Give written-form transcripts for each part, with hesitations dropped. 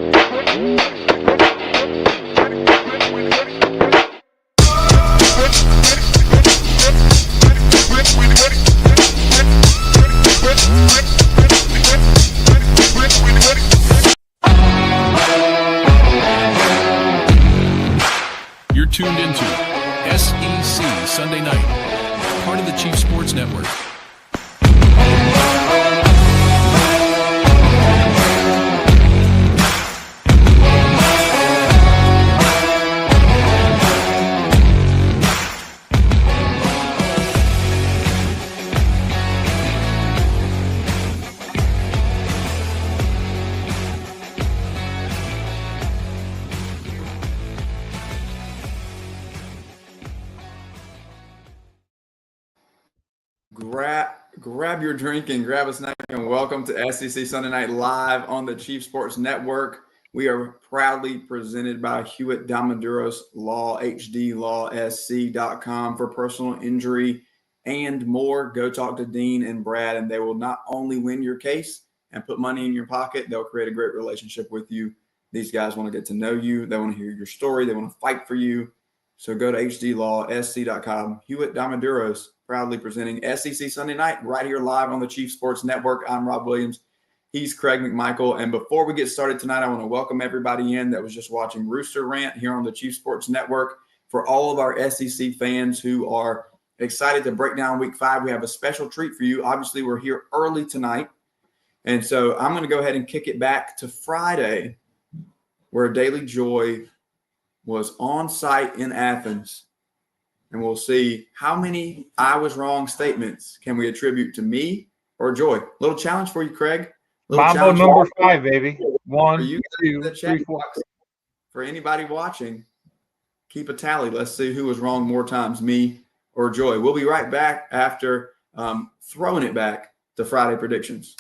You're tuned into SEC Sunday Night, part of the Chief Sports Network. Grab your drink and grab a snack, and welcome to SEC Sunday Night Live on the Chief Sports Network. We are proudly presented by Hewitt Damaduros Law, HDLawSC.com for personal injury and more. Go talk to Dean and Brad, and they will not only win your case and put money in your pocket, they'll create a great relationship with you. These guys want to get to know you. They want to hear your story. They want to fight for you. So go to HDLawSC.com. Hewitt Damaduros, proudly presenting SEC Sunday Night right here live on the Chief Sports Network. I'm Rob Williams. He's Craig McMichael. And before we get started tonight, I want to welcome everybody in that was just watching Rooster Rant here on the Chief Sports Network. For all of our SEC fans who are excited to break down Week 5, we have a special treat for you. Obviously, we're here early tonight. And so I'm going to go ahead and kick it back to Friday, where Daily Joy was on site in Athens. And we'll see how many I was wrong statements can we attribute to me or Joy. Little challenge for you, Craig. Mambo number 5, baby. 1, 2, 3, 4. For anybody watching, keep a tally. Let's see who was wrong more times, me or Joy. We'll be right back after throwing it back to Friday predictions.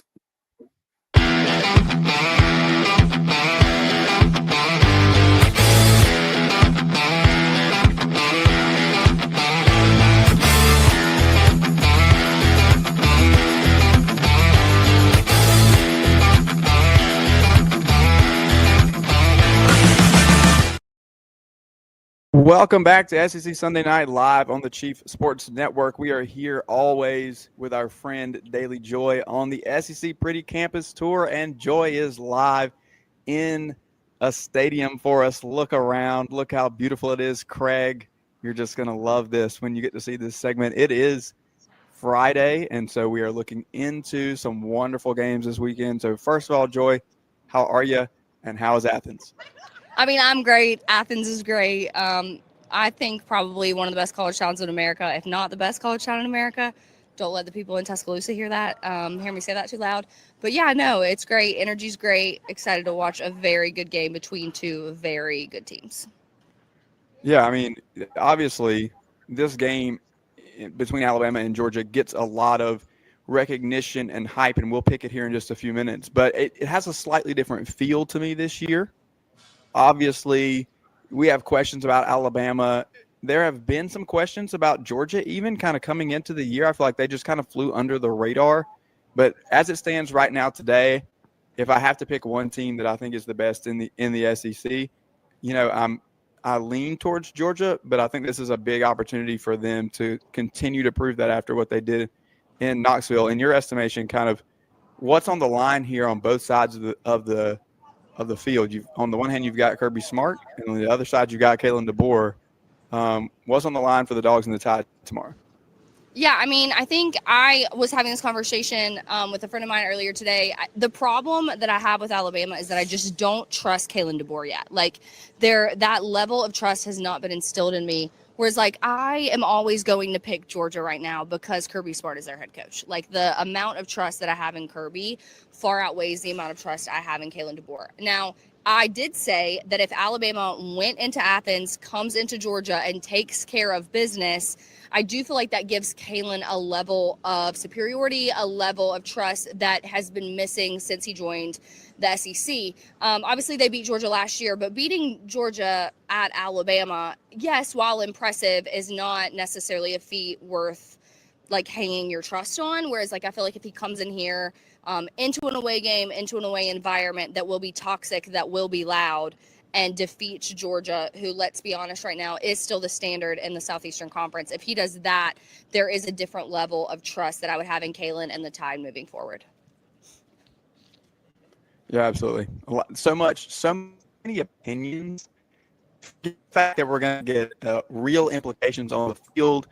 Welcome back to SEC Sunday Night Live on the Chief Sports Network. We are here always with our friend Daily Joy on the SEC Pretty Campus Tour, and Joy is live in a stadium for us. Look around. Look how beautiful it is, Craig. You're just going to love this when you get to see this segment. It is Friday, and so we are looking into some wonderful games this weekend. So first of all, Joy, how are you, and how is Athens? I mean, I'm great. Athens is great. I think probably one of the best college towns in America, if not the best college town in America. Don't let the people in Tuscaloosa hear that. Hear me say that too loud. But yeah, no, it's great. Energy's great. Excited to watch a very good game between two very good teams. Yeah, I mean, obviously, this game between Alabama and Georgia gets a lot of recognition and hype, and we'll pick it here in just a few minutes. But it has a slightly different feel to me this year. Obviously, we have questions about Alabama. There have been some questions about Georgia even kind of coming into the year. I feel like they just kind of flew under the radar. But as it stands right now today, if I have to pick one team that I think is the best in the SEC, you know, I lean towards Georgia, but I think this is a big opportunity for them to continue to prove that after what they did in Knoxville. In your estimation, kind of what's on the line here on both sides of the field? On the one hand, you've got Kirby Smart, and on the other side, you've got Kalen DeBoer. What's on the line for the Dogs and the Tide tomorrow? Yeah, I mean, I think I was having this conversation with a friend of mine earlier today. The problem that I have with Alabama is that I just don't trust Kalen DeBoer yet. Like, that level of trust has not been instilled in me. Whereas, like, I am always going to pick Georgia right now because Kirby Smart is their head coach. Like, the amount of trust that I have in Kirby far outweighs the amount of trust I have in Kalen DeBoer. Now, I did say that if Alabama went into Athens, comes into Georgia, and takes care of business, I do feel like that gives Kalen a level of superiority, a level of trust that has been missing since he joined the SEC. Obviously, they beat Georgia last year, but beating Georgia at Alabama, yes, while impressive, is not necessarily a feat worth like hanging your trust on. Whereas, like, I feel like if he comes in here, into an away game, into an away environment that will be toxic, that will be loud, and defeats Georgia, who, let's be honest right now, is still the standard in the Southeastern Conference. If he does that, there is a different level of trust that I would have in Kalen and the Tide moving forward. Yeah, absolutely. So many opinions. The fact that we're going to get real implications on the field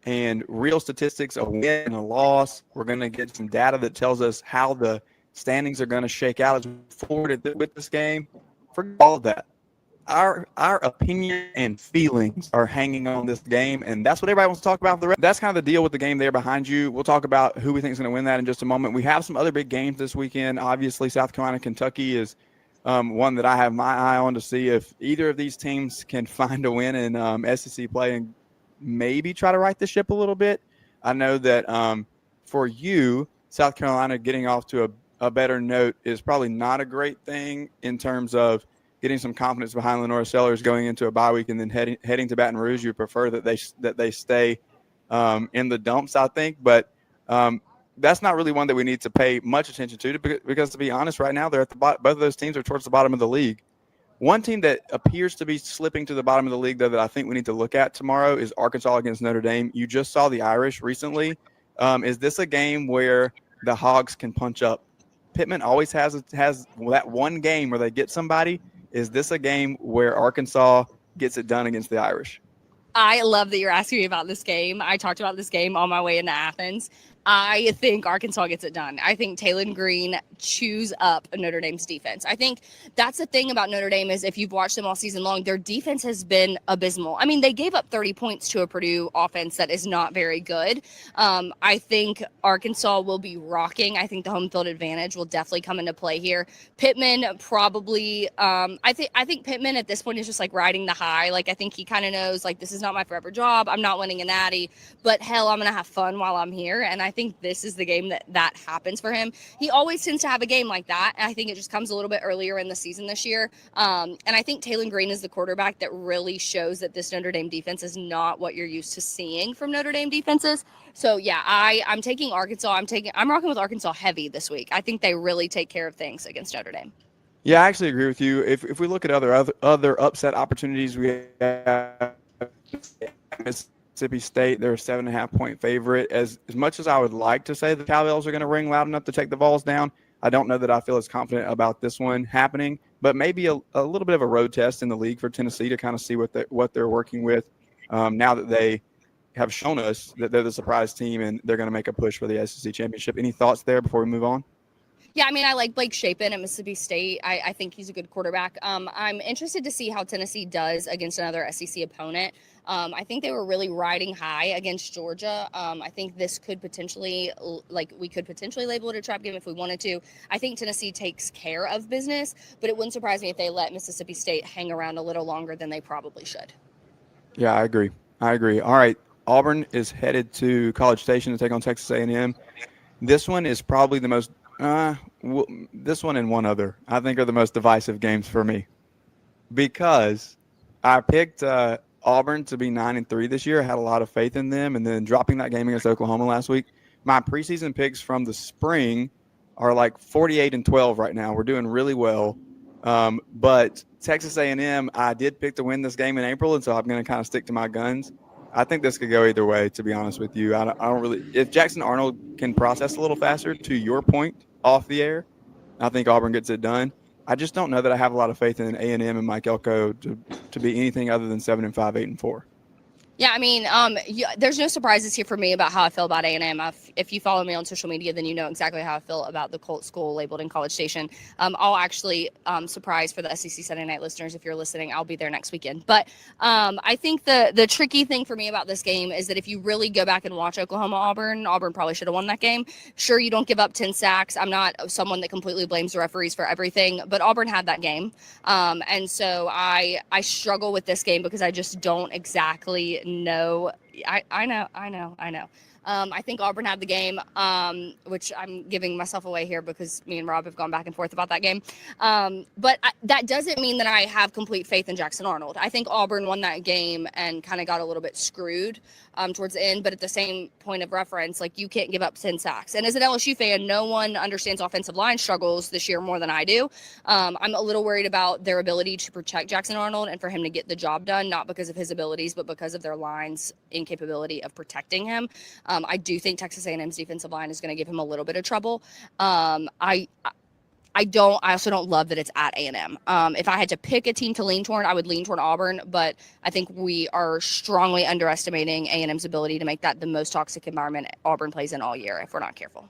and real statistics, a win and a loss. We're going to get some data that tells us how the standings are going to shake out as we move forward with this game. Forget all of that. Our opinion and feelings are hanging on this game, and that's what everybody wants to talk about. That's kind of the deal with the game there behind you. We'll talk about who we think is going to win that in just a moment. We have some other big games this weekend. Obviously, South Carolina, Kentucky is one that I have my eye on to see if either of these teams can find a win in SEC play and maybe try to right the ship a little bit. I know that for you, South Carolina getting off to a better note is probably not a great thing in terms of getting some confidence behind Lenora Sellers going into a bye week and then heading to Baton Rouge. You prefer that they stay in the dumps, I think, but that's not really one that we need to pay much attention to because to be honest, right now they're at the both of those teams are towards the bottom of the league. One team that appears to be slipping to the bottom of the league, though, that I think we need to look at tomorrow is Arkansas against Notre Dame. You just saw the Irish recently. Is this a game where the Hogs can punch up? Pittman always has that one game where they get somebody. Is this a game where Arkansas gets it done against the Irish? I love that you're asking me about this game. I talked about this game on my way into Athens. I think Arkansas gets it done. I think Taylon Green chews up Notre Dame's defense. I think that's the thing about Notre Dame is if you've watched them all season long, their defense has been abysmal. I mean, they gave up 30 points to a Purdue offense that is not very good. I think Arkansas will be rocking. I think the home field advantage will definitely come into play here. Pittman probably, I think Pittman at this point is just like riding the high. Like, I think he kind of knows, like, this is not my forever job. I'm not winning a natty, but hell, I'm going to have fun while I'm here. And I think this is the game that happens for him. He always tends to have a game like that. And I think it just comes a little bit earlier in the season this year. And I think Taylon Green is the quarterback that really shows that this Notre Dame defense is not what you're used to seeing from Notre Dame defenses. So yeah, I'm taking Arkansas. I'm rocking with Arkansas heavy this week. I think they really take care of things against Notre Dame. Yeah, I actually agree with you. If we look at other upset opportunities, we have Mississippi State. They're a 7.5-point favorite. As much as I would like to say the cowbells are going to ring loud enough to take the Vols down, I don't know that I feel as confident about this one happening. But maybe a little bit of a road test in the league for Tennessee to kind of see what they're working with now that they have shown us that they're the surprise team and they're going to make a push for the SEC championship. Any thoughts there before we move on? Yeah, I mean, I like Blake Shapen at Mississippi State. I think he's a good quarterback. I'm interested to see how Tennessee does against another SEC opponent. I think they were really riding high against Georgia. I think this could potentially, we could potentially label it a trap game if we wanted to. I think Tennessee takes care of business, but it wouldn't surprise me if they let Mississippi State hang around a little longer than they probably should. Yeah, I agree. All right, Auburn is headed to College Station to take on Texas A&M. This one is probably the most this one and one other, I think, are the most divisive games for me because I picked Auburn to be 9-3 this year. I had a lot of faith in them, and then dropping that game against Oklahoma last week. My preseason picks from the spring are like 48-12 right now. We're doing really well, but Texas A&M, I did pick to win this game in April, and so I'm going to kind of stick to my guns. I think this could go either way, to be honest with you. I don't really – if Jackson Arnold can process a little faster, to your point, off the air, I think Auburn gets it done. I just don't know that I have a lot of faith in A&M and Mike Elko to be anything other than 7-5, 8-4. Yeah, I mean, there's no surprises here for me about how I feel about A&M. If you follow me on social media, then you know exactly how I feel about the cult school labeled in College Station. I'll actually surprise for the SEC Sunday night listeners. If you're listening, I'll be there next weekend. But I think the tricky thing for me about this game is that if you really go back and watch Oklahoma-Auburn probably should have won that game. Sure, you don't give up 10 sacks. I'm not someone that completely blames the referees for everything, but Auburn had that game. And so I struggle with this game because I just don't exactly know. I know. I think Auburn had the game, which I'm giving myself away here because me and Rob have gone back and forth about that game. But that doesn't mean that I have complete faith in Jackson Arnold. I think Auburn won that game and kind of got a little bit screwed towards the end. But at the same point of reference, like, you can't give up 10 sacks. And as an LSU fan, no one understands offensive line struggles this year more than I do. I'm a little worried about their ability to protect Jackson Arnold and for him to get the job done, not because of his abilities, but because of their line's incapability of protecting him. I do think Texas A&M's defensive line is going to give him a little bit of trouble. I also don't love that it's at A&M. If I had to pick a team to lean toward, I would lean toward Auburn, but I think we are strongly underestimating A&M's ability to make that the most toxic environment Auburn plays in all year if we're not careful.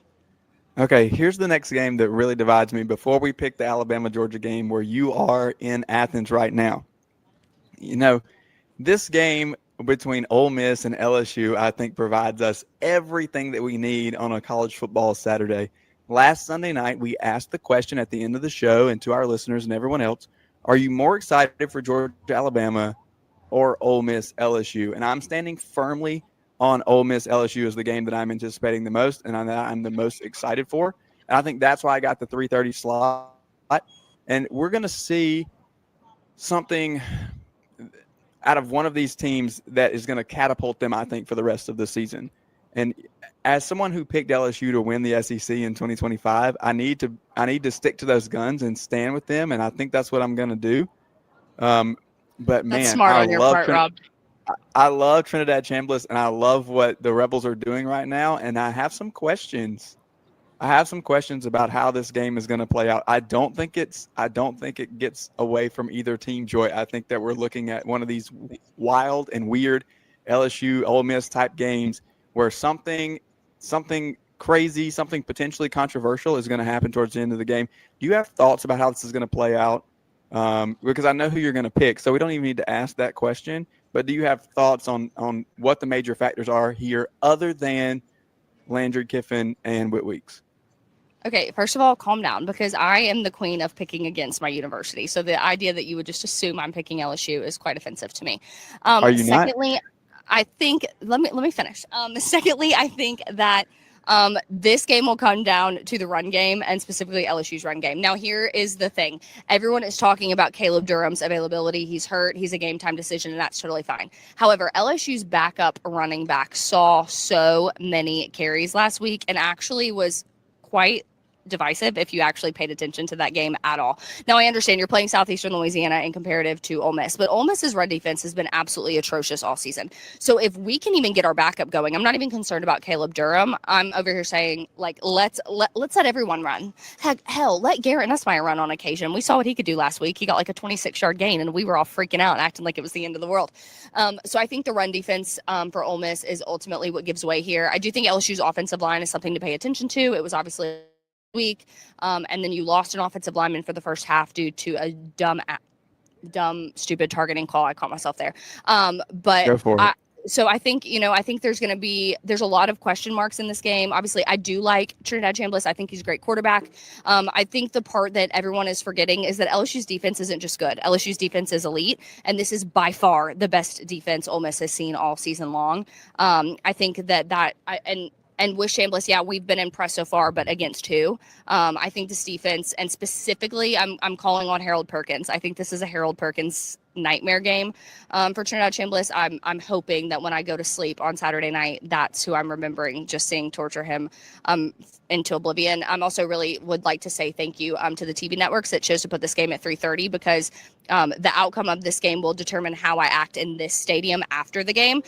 Okay, here's the next game that really divides me before we pick the Alabama-Georgia game where you are in Athens right now. You know, this game between Ole Miss and LSU, I think, provides us everything that we need on a college football Saturday. Last Sunday night, we asked the question at the end of the show, and to our listeners and everyone else, are you more excited for Georgia, Alabama, or Ole Miss, LSU? And I'm standing firmly on Ole Miss, LSU as the game that I'm anticipating the most and I'm the most excited for. And I think that's why I got the 3:30 slot. And we're going to see something out of one of these teams that is going to catapult them, I think, for the rest of the season. And as someone who picked LSU to win the SEC in 2025, I need to stick to those guns and stand with them, and I think that's what I'm going to do. But man, that's smart on your part, Rob. I love Trinidad Chambliss, and I love what the Rebels are doing right now. And I have some questions. About how this game is going to play out. I don't think it gets away from either team, Joy. I think that we're looking at one of these wild and weird LSU Ole Miss type games where something crazy, something potentially controversial is going to happen towards the end of the game. Do you have thoughts about how this is going to play out? Because I know who you're going to pick, so we don't even need to ask that question. But do you have thoughts on what the major factors are here other than Landry, Kiffin, and Whit Weeks? Okay, first of all, calm down, because I am the queen of picking against my university. So the idea that you would just assume I'm picking LSU is quite offensive to me. Are you secondly, not? I think let me finish. Secondly, I think that this game will come down to the run game and specifically LSU's run game. Now, here is the thing. Everyone is talking about Caleb Durham's availability. He's hurt. He's a game time decision, and that's totally fine. However, LSU's backup running back saw so many carries last week and actually was quite divisive if you actually paid attention to that game at all. Now, I understand you're playing Southeastern Louisiana in comparative to Ole Miss, but Ole Miss's run defense has been absolutely atrocious all season. So if we can even get our backup going, I'm not even concerned about Caleb Durham. I'm over here saying, like, let's let everyone run. Hell, let Garrett Nussmeier run on occasion. We saw what he could do last week. He got like a 26-yard gain, and we were all freaking out and acting like it was the end of the world. So I think the run defense for Ole Miss is ultimately what gives way here. I do think LSU's offensive line is something to pay attention to. It was obviously week, and then you lost an offensive lineman for the first half due to a dumb, stupid targeting call. I caught myself there. But Go for it. So I think there's a lot of question marks in this game. Obviously, I do like Trinidad Chambliss. I think he's a great quarterback. I think the part that everyone is forgetting is that LSU's defense isn't just good. LSU's defense is elite, and this is by far the best defense Ole Miss has seen all season long. I think and with Chambliss, yeah, we've been impressed so far, but against who? I think this defense, and specifically, I'm calling on Harold Perkins. I think this is a Harold Perkins nightmare game for Trinidad Chambliss. I'm hoping that when I go to sleep on Saturday night, that's who I'm remembering, just seeing torture him into oblivion. I'm also really would like to say thank you to the TV networks that chose to put this game at 3:30 because the outcome of this game will determine how I act in this stadium after the game.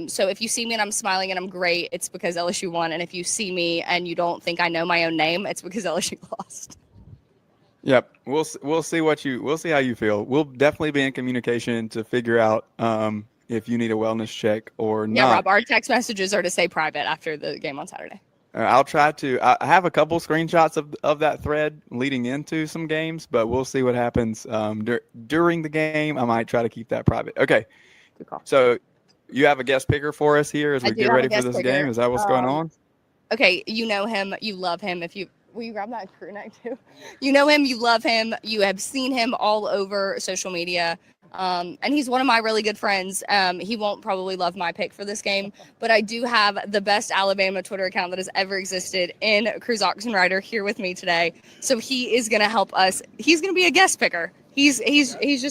So if you see me and I'm smiling and I'm great, it's because LSU won. And if you see me and you don't think I know my own name, it's because LSU lost. Yep, we'll see how you feel. We'll definitely be in communication to figure out if you need a wellness check or not. Yeah, Rob, our text messages are to stay private after the game on Saturday. I'll try to. I have a couple screenshots of that thread leading into some games, but we'll see what happens during the game. I might try to keep that private. Okay. Good call. So you have a guest picker for us here as we get ready for this game? Is that what's going on? Okay, you know him. You love him. Will you grab that crew neck too? You know him. You love him. You have seen him all over social media. And he's one of my really good friends. He won't probably love my pick for this game, but I do have the best Alabama Twitter account that has ever existed in Cruz Oxenrider here with me today. So he is going to help us. He's going to be a guest picker. He's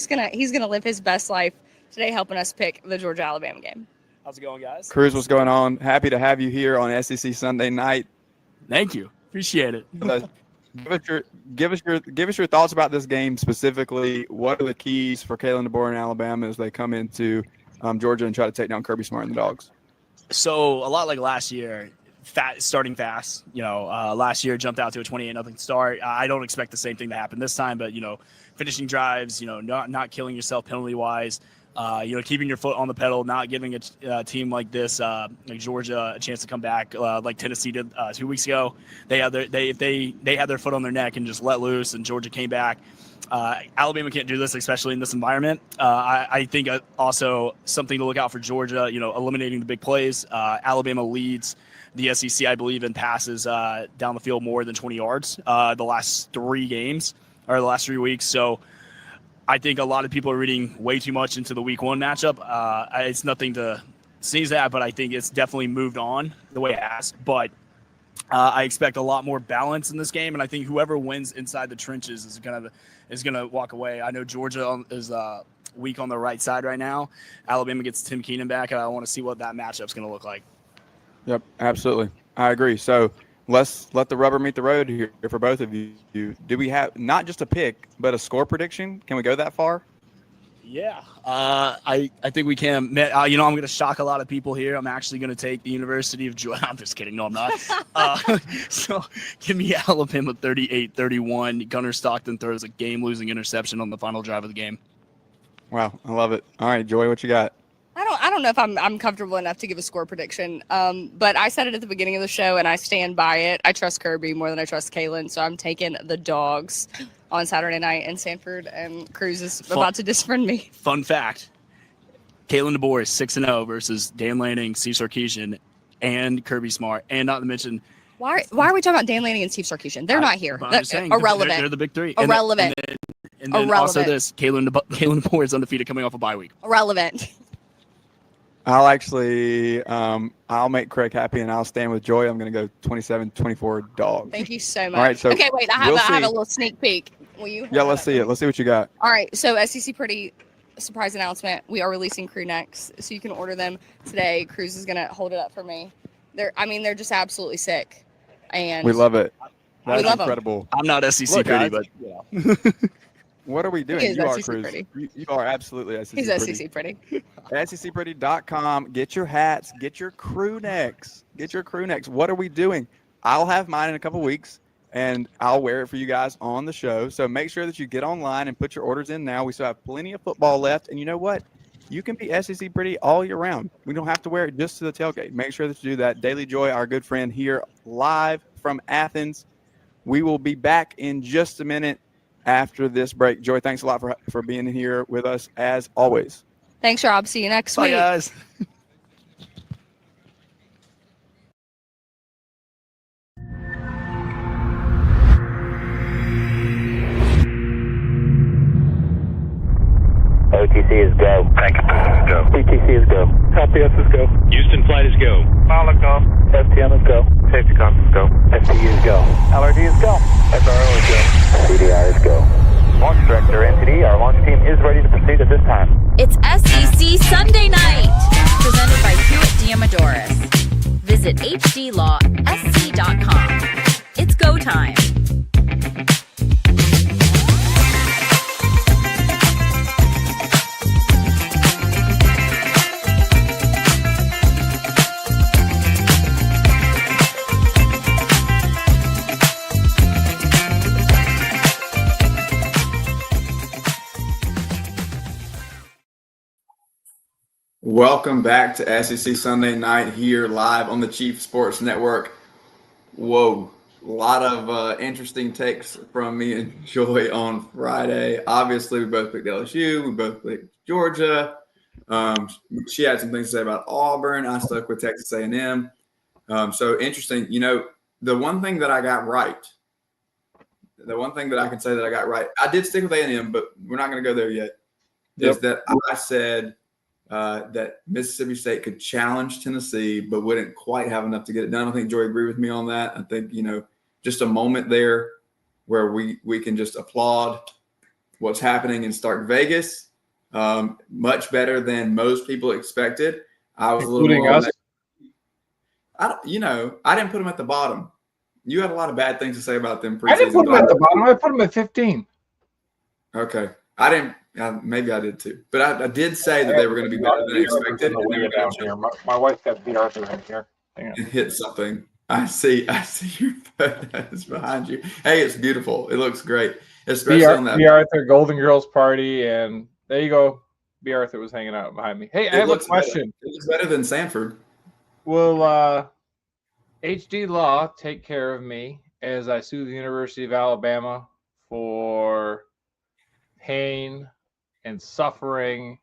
gonna live his best life today, helping us pick the Georgia Alabama game. How's it going, guys? Cruz, what's going on? Happy to have you here on SEC Sunday Night. Thank you. Appreciate it. Give us your thoughts about this game specifically. What are the keys for Kalen DeBoer and Alabama as they come into Georgia and try to take down Kirby Smart and the Dogs? So a lot like last year, starting fast. Last year jumped out to a 28-0 start. I don't expect the same thing to happen this time, but finishing drives, not killing yourself penalty wise. Keeping your foot on the pedal, not giving a team like this, like Georgia, a chance to come back, like Tennessee did 2 weeks ago. They had their foot on their neck and just let loose, and Georgia came back. Alabama can't do this, especially in this environment. I think also something to look out for Georgia. Eliminating the big plays. Alabama leads the SEC, I believe, in passes down the field more than 20 yards the last 3 games or the last 3 weeks. So I think a lot of people are reading way too much into the week 1 matchup. It's nothing to sneeze at, but I think it's definitely moved on the way it has. But I expect a lot more balance in this game, and I think whoever wins inside the trenches is gonna walk away. I know Georgia is weak on the right side right now. Alabama gets Tim Keenan back, and I want to see what that matchup's going to look like. Yep, absolutely. I agree. So let's let the rubber meet the road here for both of you. Do we have not just a pick, but a score prediction? Can we go that far? Yeah, I think we can. I'm going to shock a lot of people here. I'm actually going to take the University of Georgia. I'm just kidding. No, I'm not. So give me Alabama 38-31. Gunnar Stockton throws a game-losing interception on the final drive of the game. Wow, I love it. All right, Joy, what you got? I don't know if I'm comfortable enough to give a score prediction. But I said it at the beginning of the show, and I stand by it. I trust Kirby more than I trust Kalen, so I'm taking the Dogs on Saturday night, and Sanford and Cruz is about to disfriend me. Fun fact: Kalen DeBoer is 6-0 versus Dan Lanning, Steve Sarkisian, and Kirby Smart, and not to mention. Why are we talking about Dan Lanning and Steve Sarkisian? They're not here. I'm just saying, irrelevant. They're the big three. Irrelevant. And then also this: Kalen DeBoer is undefeated coming off a bye week. Irrelevant. I'll actually, I'll make Craig happy, and I'll stand with Joy. I'm going to go 27-24 Dogs. Thank you so much. All right, so okay, wait, I have a little sneak peek. Will you? Yeah, let's see it. Let's see what you got. All right, so SEC Pretty surprise announcement. We are releasing crew necks, so you can order them today. Cruz is going to hold it up for me. They're just absolutely sick, and we love it. That's incredible. I'm not SEC Pretty, but What are we doing? You are SEC Cruz. Pretty. You are absolutely SEC He's Pretty. SEC Pretty. SECpretty.com. Get your hats. Get your crew necks. What are we doing? I'll have mine in a couple weeks, and I'll wear it for you guys on the show. So make sure that you get online and put your orders in now. We still have plenty of football left. And you know what? You can be SEC Pretty all year round. We don't have to wear it just to the tailgate. Make sure that you do that. Daily Joy, our good friend here live from Athens. We will be back in just a minute after this break. Joy, thanks a lot for being here with us as always. Thanks, Rob. See you next week. Bye, guys. OTC is go. Packet is go. PTC is go. LPS is go. Houston flight is go. Pilot go. FTM is go. Safety com is go. SCU is go. LRD is go. SRO is go. CDI is go. Launch director NTD, our launch team is ready to proceed at this time. It's SEC Sunday Night, presented by Hewitt Diamodoris. Visit hdlawsc.com. It's go time. Welcome back to SEC Sunday Night here live on the Chief Sports Network. Whoa, a lot of interesting takes from me and Joy on Friday. Obviously, we both picked LSU. We both picked Georgia. She had some things to say about Auburn. I stuck with Texas A&M. So interesting. The one thing that I got right, the one thing that I can say that I got right, I did stick with A&M, but we're not going to go there yet. is that I said that Mississippi State could challenge Tennessee, but wouldn't quite have enough to get it done. I think Joy agreed with me on that. I think, just a moment there where we can just applaud what's happening in Stark Vegas. Much better than most people expected. I was Including us. I didn't put them at the bottom. You had a lot of bad things to say about them preseason. I didn't put them at the bottom. I put them at 15. Okay. I didn't. Maybe I did too. But I did say that they were going to be better than expected. My wife got B. Arthur in here. And hit something. I see your photos behind you. Hey, it's beautiful. It looks great. Especially on that. B. Arthur Golden Girls party. And there you go. B. Arthur was hanging out behind me. Hey, I have a question. It looks better than Sanford. Will HD Law take care of me as I sue the University of Alabama for pain and suffering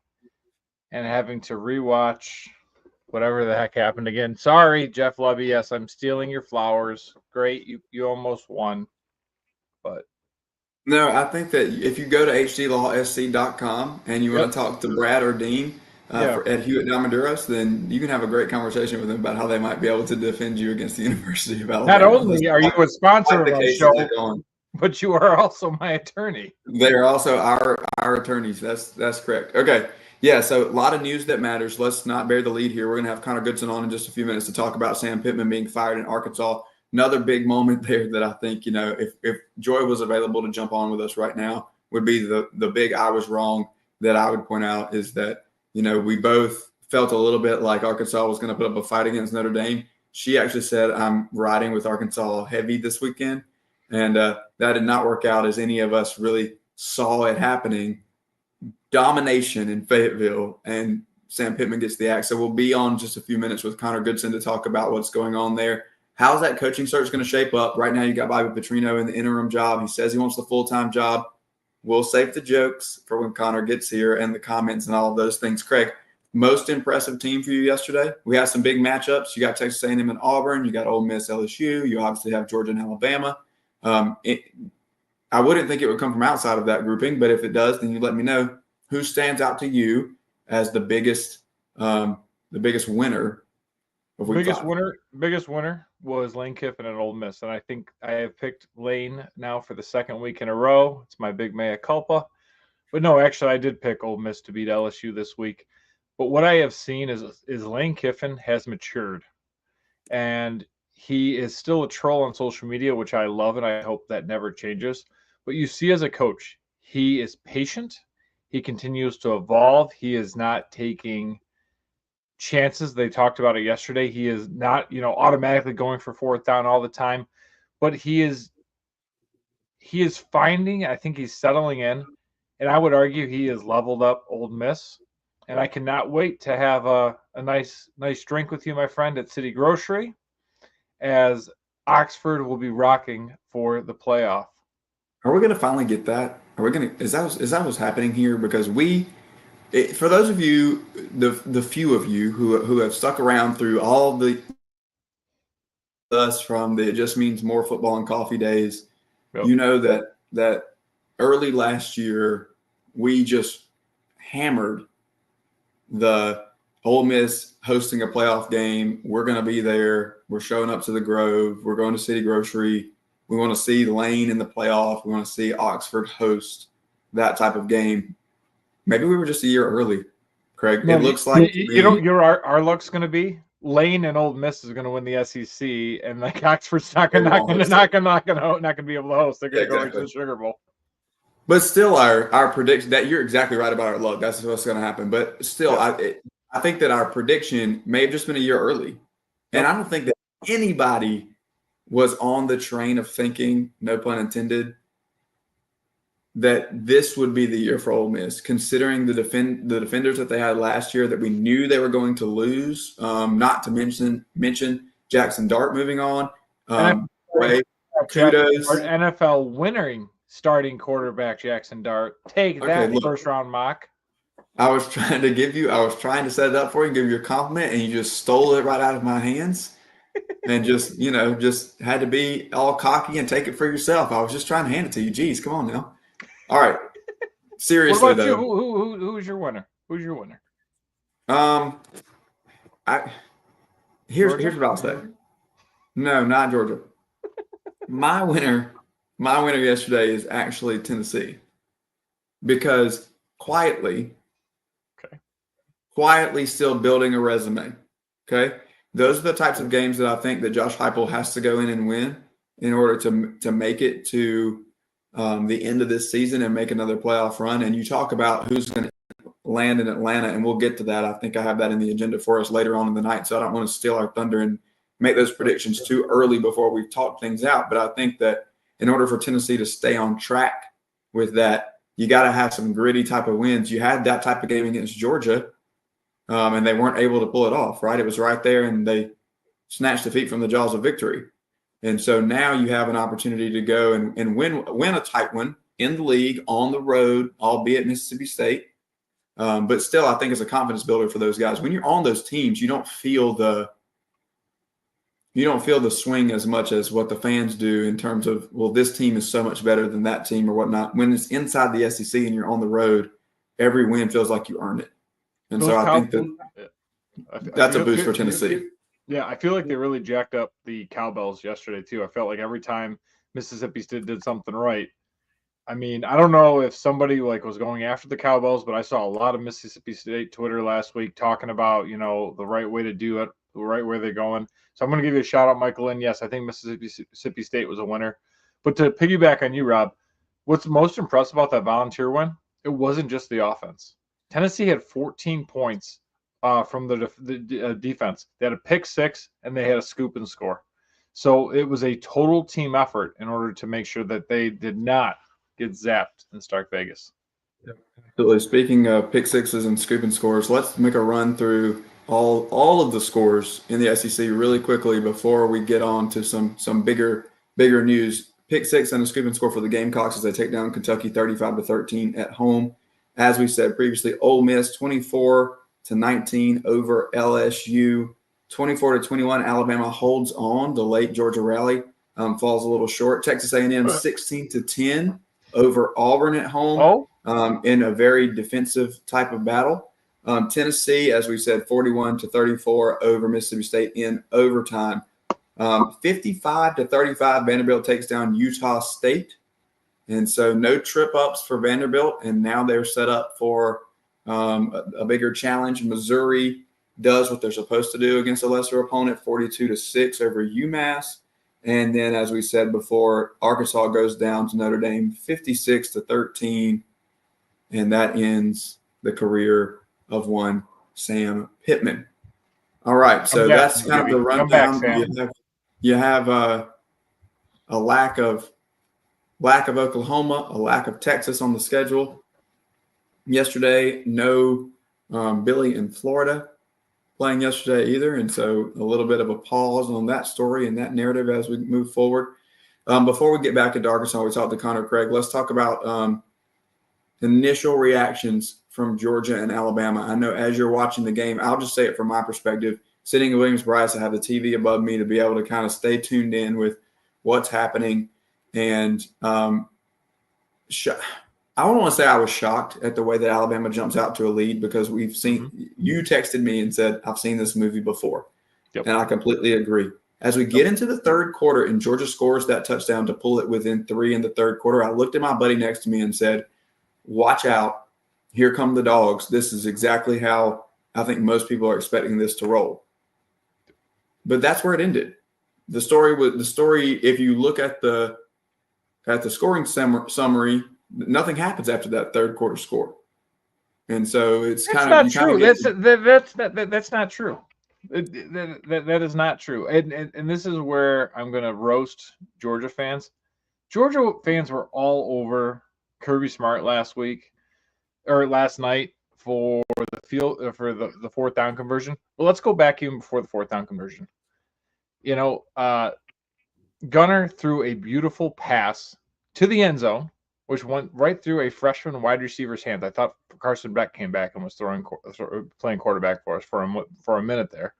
and having to rewatch whatever the heck happened again? Sorry, Jeff Levy. Yes, I'm stealing your flowers. Great. You almost won. But no, I think that if you go to hdlawsc.com and you want to talk to Brad or Dean at Hewitt Diamonduras, then you can have a great conversation with them about how they might be able to defend you against the University of Alabama. Not only are you a sponsor of the show, but you are also my attorney. They are also our attorneys. That's correct. Okay. Yeah, so a lot of news that matters. Let's not bury the lead here. We're going to have Connor Goodson on in just a few minutes to talk about Sam Pittman being fired in Arkansas. Another big moment there that I think, if Joy was available to jump on with us right now, would be the big I was wrong that I would point out is that, we both felt a little bit like Arkansas was going to put up a fight against Notre Dame. She actually said, I'm riding with Arkansas heavy this weekend. And that did not work out as any of us really saw it happening. Domination in Fayetteville, and Sam Pittman gets the axe. So we'll be on just a few minutes with Connor Goodson to talk about what's going on there. How's that coaching search going to shape up? Right now you got Bobby Petrino in the interim job. He says he wants the full-time job. We'll save the jokes for when Connor gets here and the comments and all of those things. Craig, most impressive team for you yesterday? We have some big matchups. You got Texas A&M and Auburn. You got Ole Miss, LSU. You obviously have Georgia and Alabama. I wouldn't think it would come from outside of that grouping, but if it does, then you let me know. Who stands out to you as the biggest winner of week 5? Biggest winner was Lane Kiffin at Ole Miss, and I think I have picked Lane now for the second week in a row. It's my big mea culpa. But no, actually, I did pick Ole Miss to beat LSU this week. But what I have seen is Lane Kiffin has matured, and he is still a troll on social media, which I love, and I hope that never changes. But you see as a coach, he is patient. He continues to evolve. He is not taking chances. They talked about it yesterday. He is not, automatically going for fourth down all the time, but he is finding, I think he's settling in, and I would argue he has leveled up Ole Miss. And I cannot wait to have a nice drink with you, my friend, at City Grocery, as Oxford will be rocking for the playoff. Are we going to finally get that? Is that what's happening here? Because for those of you, the few of you who have stuck around through all the us from the It Just Means More Football and Coffee days, Yep. You know that early last year we just hammered the Ole Miss hosting a playoff game. We're going to be there. We're showing up to the Grove. We're going to City Grocery. We want to see Lane in the playoff. We want to see Oxford host that type of game. Maybe we were just a year early, Craig. No, it looks like our luck's going to be Lane and Ole Miss is going to win the SEC, and like Oxford's not going to be able to host. They're going to go into the Sugar Bowl. But still, our prediction that you're exactly right about our luck. That's what's going to happen. But still, I think that our prediction may have just been a year early, and I don't think that anybody was on the train of thinking, no pun intended, that this would be the year for Ole Miss, considering the defenders that they had last year that we knew they were going to lose. Not to mention Jackson Dart moving on. Kudos. NFL winning starting quarterback Jackson Dart. Take that, first round mock. I was trying to set it up for you and give you a compliment, and you just stole it right out of my hands. And just had to be all cocky and take it for yourself. I was just trying to hand it to you. Geez, come on now. All right. seriously What about you? though, Who's your winner? Who's your winner? Here's Georgia? what I'll say. No, not Georgia. My winner yesterday is actually Tennessee, because quietly still building a resume. Okay, those are the types of games that I think that Josh Heupel has to go in and win in order to make it to the end of this season and make another playoff run. And you talk about who's going to land in Atlanta, and we'll get to that. I think I have that in the agenda for us later on in the night, so I don't want to steal our thunder and make those predictions too early before we've talked things out. But I think that in order for Tennessee to stay on track with that, you got to have some gritty type of wins. You had that type of game against Georgia, and they weren't able to pull it off, right? It was right there, and they snatched defeat from the jaws of victory. And so now you have an opportunity to go and win a tight one in the league on the road, albeit Mississippi State. But still, I think it's a confidence builder for those guys. When you're on those teams, you don't feel the swing as much as what the fans do in terms of, well, this team is so much better than that team or whatnot. When it's inside the SEC and you're on the road, every win feels like you earned it. And so I think that's a boost for Tennessee. Yeah, I feel like they really jacked up the cowbells yesterday too. I felt like every time Mississippi State did something right. I mean, I don't know if somebody was going after the cowbells, but I saw a lot of Mississippi State Twitter last week talking about, the right way to do it, the right way they're going. So I'm going to give you a shout out, Michael. And yes, I think Mississippi State was a winner. But to piggyback on you, Rob, what's most impressive about that Volunteer win? It wasn't just the offense. Tennessee had 14 points from the defense. They had a pick six and they had a scoop and score. So it was a total team effort in order to make sure that they did not get zapped in Stark Vegas. Absolutely. Speaking of pick sixes and scoop and scores, let's make a run through all of the scores in the SEC really quickly before we get on to some bigger news. Pick six and a scoop and score for the Gamecocks as they take down Kentucky 35-13 at home. As we said previously, Ole Miss 24-19 over LSU. 24-21, Alabama holds on. The late Georgia rally falls a little short. Texas A&M 16-10 over Auburn at home in a very defensive type of battle. Tennessee, as we said, 41-34 over Mississippi State in overtime. 55-35, Vanderbilt takes down Utah State. And so no trip ups for Vanderbilt, and now they're set up for a bigger challenge. Missouri does what they're supposed to do against a lesser opponent, 42-6 over UMass. And then, as we said before, Arkansas goes down to Notre Dame 56-13, and that ends the career of one Sam Pittman. All right, so that's kind of the rundown. You have a lack of Oklahoma, a lack of Texas on the schedule. Yesterday, no Billy in Florida playing yesterday either, and so a little bit of a pause on that story and that narrative as we move forward. Before we get back into Arkansas, we talked to Connor Craig. Let's talk about initial reactions from Georgia and Alabama. I know as you're watching the game, I'll just say it from my perspective, sitting in Williams-Brice, I have the TV above me to be able to kind of stay tuned in with what's happening. And I don't want to say I was shocked at the way that Alabama jumps out to a lead, because we've seen you texted me and said, I've seen this movie before. Yep. And I completely agree. As we get into the third quarter and Georgia scores that touchdown to pull it within 3 in the third quarter, I looked at my buddy next to me and said, watch out. Here come the dogs. This is exactly how I think most people are expecting this to roll. But that's where it ended. The story, if you look at the scoring summary, nothing happens after that third quarter score. And so it's that's not true. That's not true. That is not true. And this is where I'm going to roast Georgia fans. Georgia fans were all over Kirby Smart last night for the fourth down conversion. Well, let's go back even before the fourth down conversion. Gunner threw a beautiful pass to the end zone, which went right through a freshman wide receiver's hands. I thought Carson Beck came back and was playing quarterback for us for a minute there.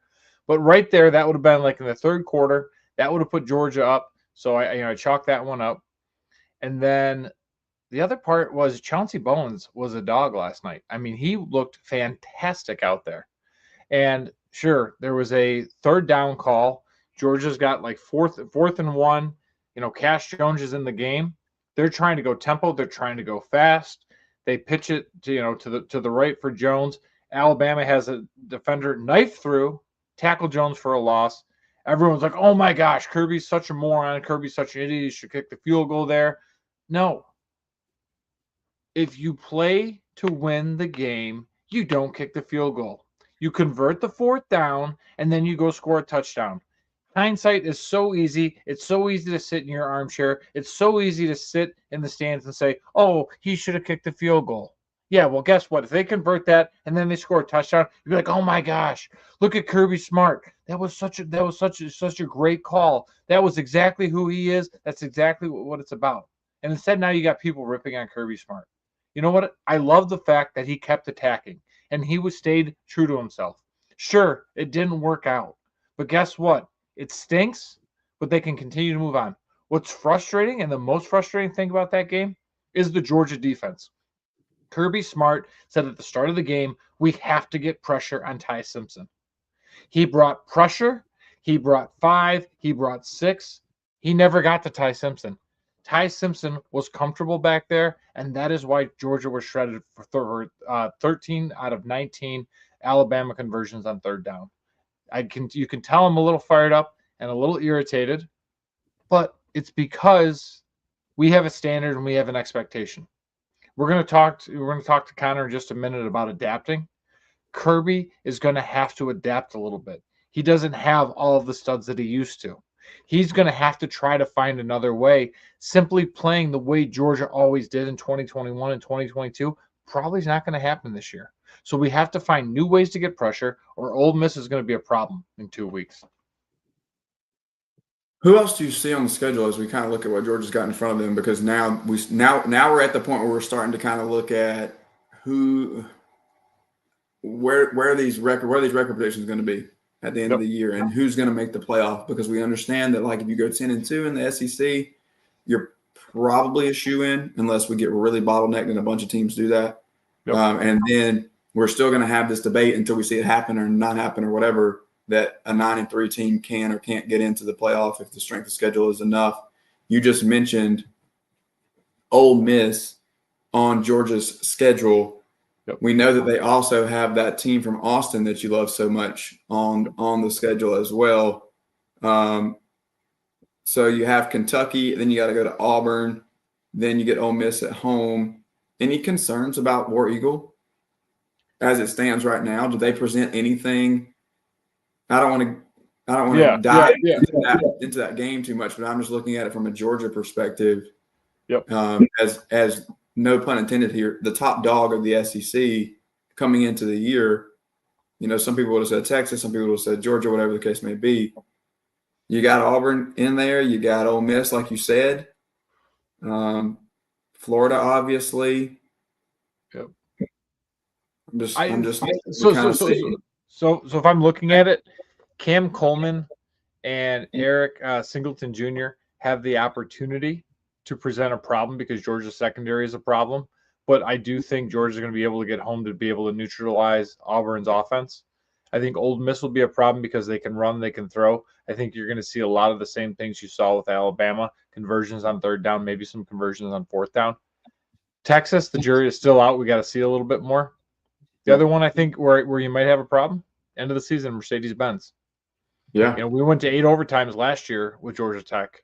But right there, that would have been like in the third quarter. That would have put Georgia up. So I chalked that one up. And then the other part was Chauncey Bowens was a dog last night. I mean, he looked fantastic out there. And sure, there was a third down call. Georgia's got like fourth and 1. Cash Jones is in the game. They're trying to go tempo. They're trying to go fast. They pitch it to the right for Jones. Alabama has a defender knife through, tackle Jones for a loss. Everyone's like, oh my gosh, Kirby's such a moron. Kirby's such an idiot. He should kick the field goal there. No. If you play to win the game, you don't kick the field goal. You convert the fourth down, and then you go score a touchdown. Hindsight is so easy. It's so easy to sit in your armchair. It's so easy to sit in the stands and say, oh, he should have kicked the field goal. Yeah, well, guess what? If they convert that and then they score a touchdown, you'd be like, "Oh my gosh, look at Kirby Smart. That was such a great call. That was exactly who he is. That's exactly what it's about." And instead, now you got people ripping on Kirby Smart. You know what? I love the fact that he kept attacking and he stayed true to himself. Sure, it didn't work out, but guess what? It stinks, but they can continue to move on. What's frustrating, and the most frustrating thing about that game, is the Georgia defense. Kirby Smart said at the start of the game, we have to get pressure on Ty Simpson. He brought pressure. He brought 5. He brought 6. He never got to Ty Simpson. Ty Simpson was comfortable back there, and that is why Georgia was shredded for 13 out of 19 Alabama conversions on third down. You can tell I'm a little fired up and a little irritated, but it's because we have a standard and we have an expectation. We're going to talk to Connor in just a minute about adapting. Kirby is going to have to adapt a little bit. He doesn't have all of the studs that he used to. He's going to have to try to find another way. Simply playing the way Georgia always did in 2021 and 2022 probably is not going to happen this year. So we have to find new ways to get pressure, or Ole Miss is going to be a problem in 2 weeks. Who else do you see on the schedule as we kind of look at what Georgia's got in front of them? Because now we're at the point where we're starting to kind of look at where these record predictions going to be at the end of the year, and who's going to make the playoff. Because we understand that, like, if you go 10-2 in the SEC, you're probably a shoe-in unless we get really bottlenecked and a bunch of teams do that. Yep. And then we're still going to have this debate until we see it happen or not happen or whatever, that a 9-3 team can or can't get into the playoff if the strength of schedule is enough. You just mentioned Ole Miss on Georgia's schedule. Yep. We know that they also have that team from Austin that you love so much on the schedule as well. So you have Kentucky, then you got to go to Auburn, then you get Ole Miss at home. Any concerns about War Eagle as it stands right now? Do they present anything? I don't want to dive into that game too much, but I'm just looking at it from a Georgia perspective. Yep. As no pun intended here, the top dog of the SEC coming into the year. You know, some people would have said Texas, some people would have said Georgia, whatever the case may be. You got Auburn in there. You got Ole Miss, like you said. Florida, obviously. Yep. So if I'm looking at it, Cam Coleman and Eric Singleton Jr. have the opportunity to present a problem because Georgia's secondary is a problem. But I do think Georgia's going to be able to get home to be able to neutralize Auburn's offense. I think Ole Miss will be a problem because they can run, they can throw. I think you're going to see a lot of the same things you saw with Alabama, conversions on third down, maybe some conversions on fourth down. Texas, the jury is still out. We got to see a little bit more. The other one I think where you might have a problem, end of the season, Mercedes-Benz. Yeah. You know, we went to 8 overtimes last year with Georgia Tech.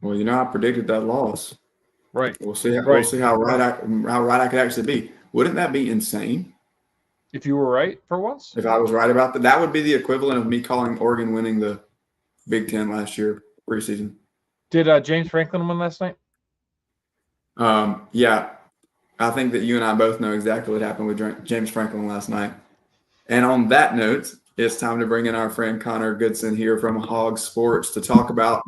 Well, you know, I predicted that loss. Right. We'll see how right I could actually be. Wouldn't that be insane? If you were right for once? If I was right about that, that would be the equivalent of me calling Oregon winning the Big Ten last year, preseason. Did James Franklin win last night? Yeah. I think that you and I both know exactly what happened with James Franklin last night. And on that note, it's time to bring in our friend Connor Goodson here from Hawg Sports to talk about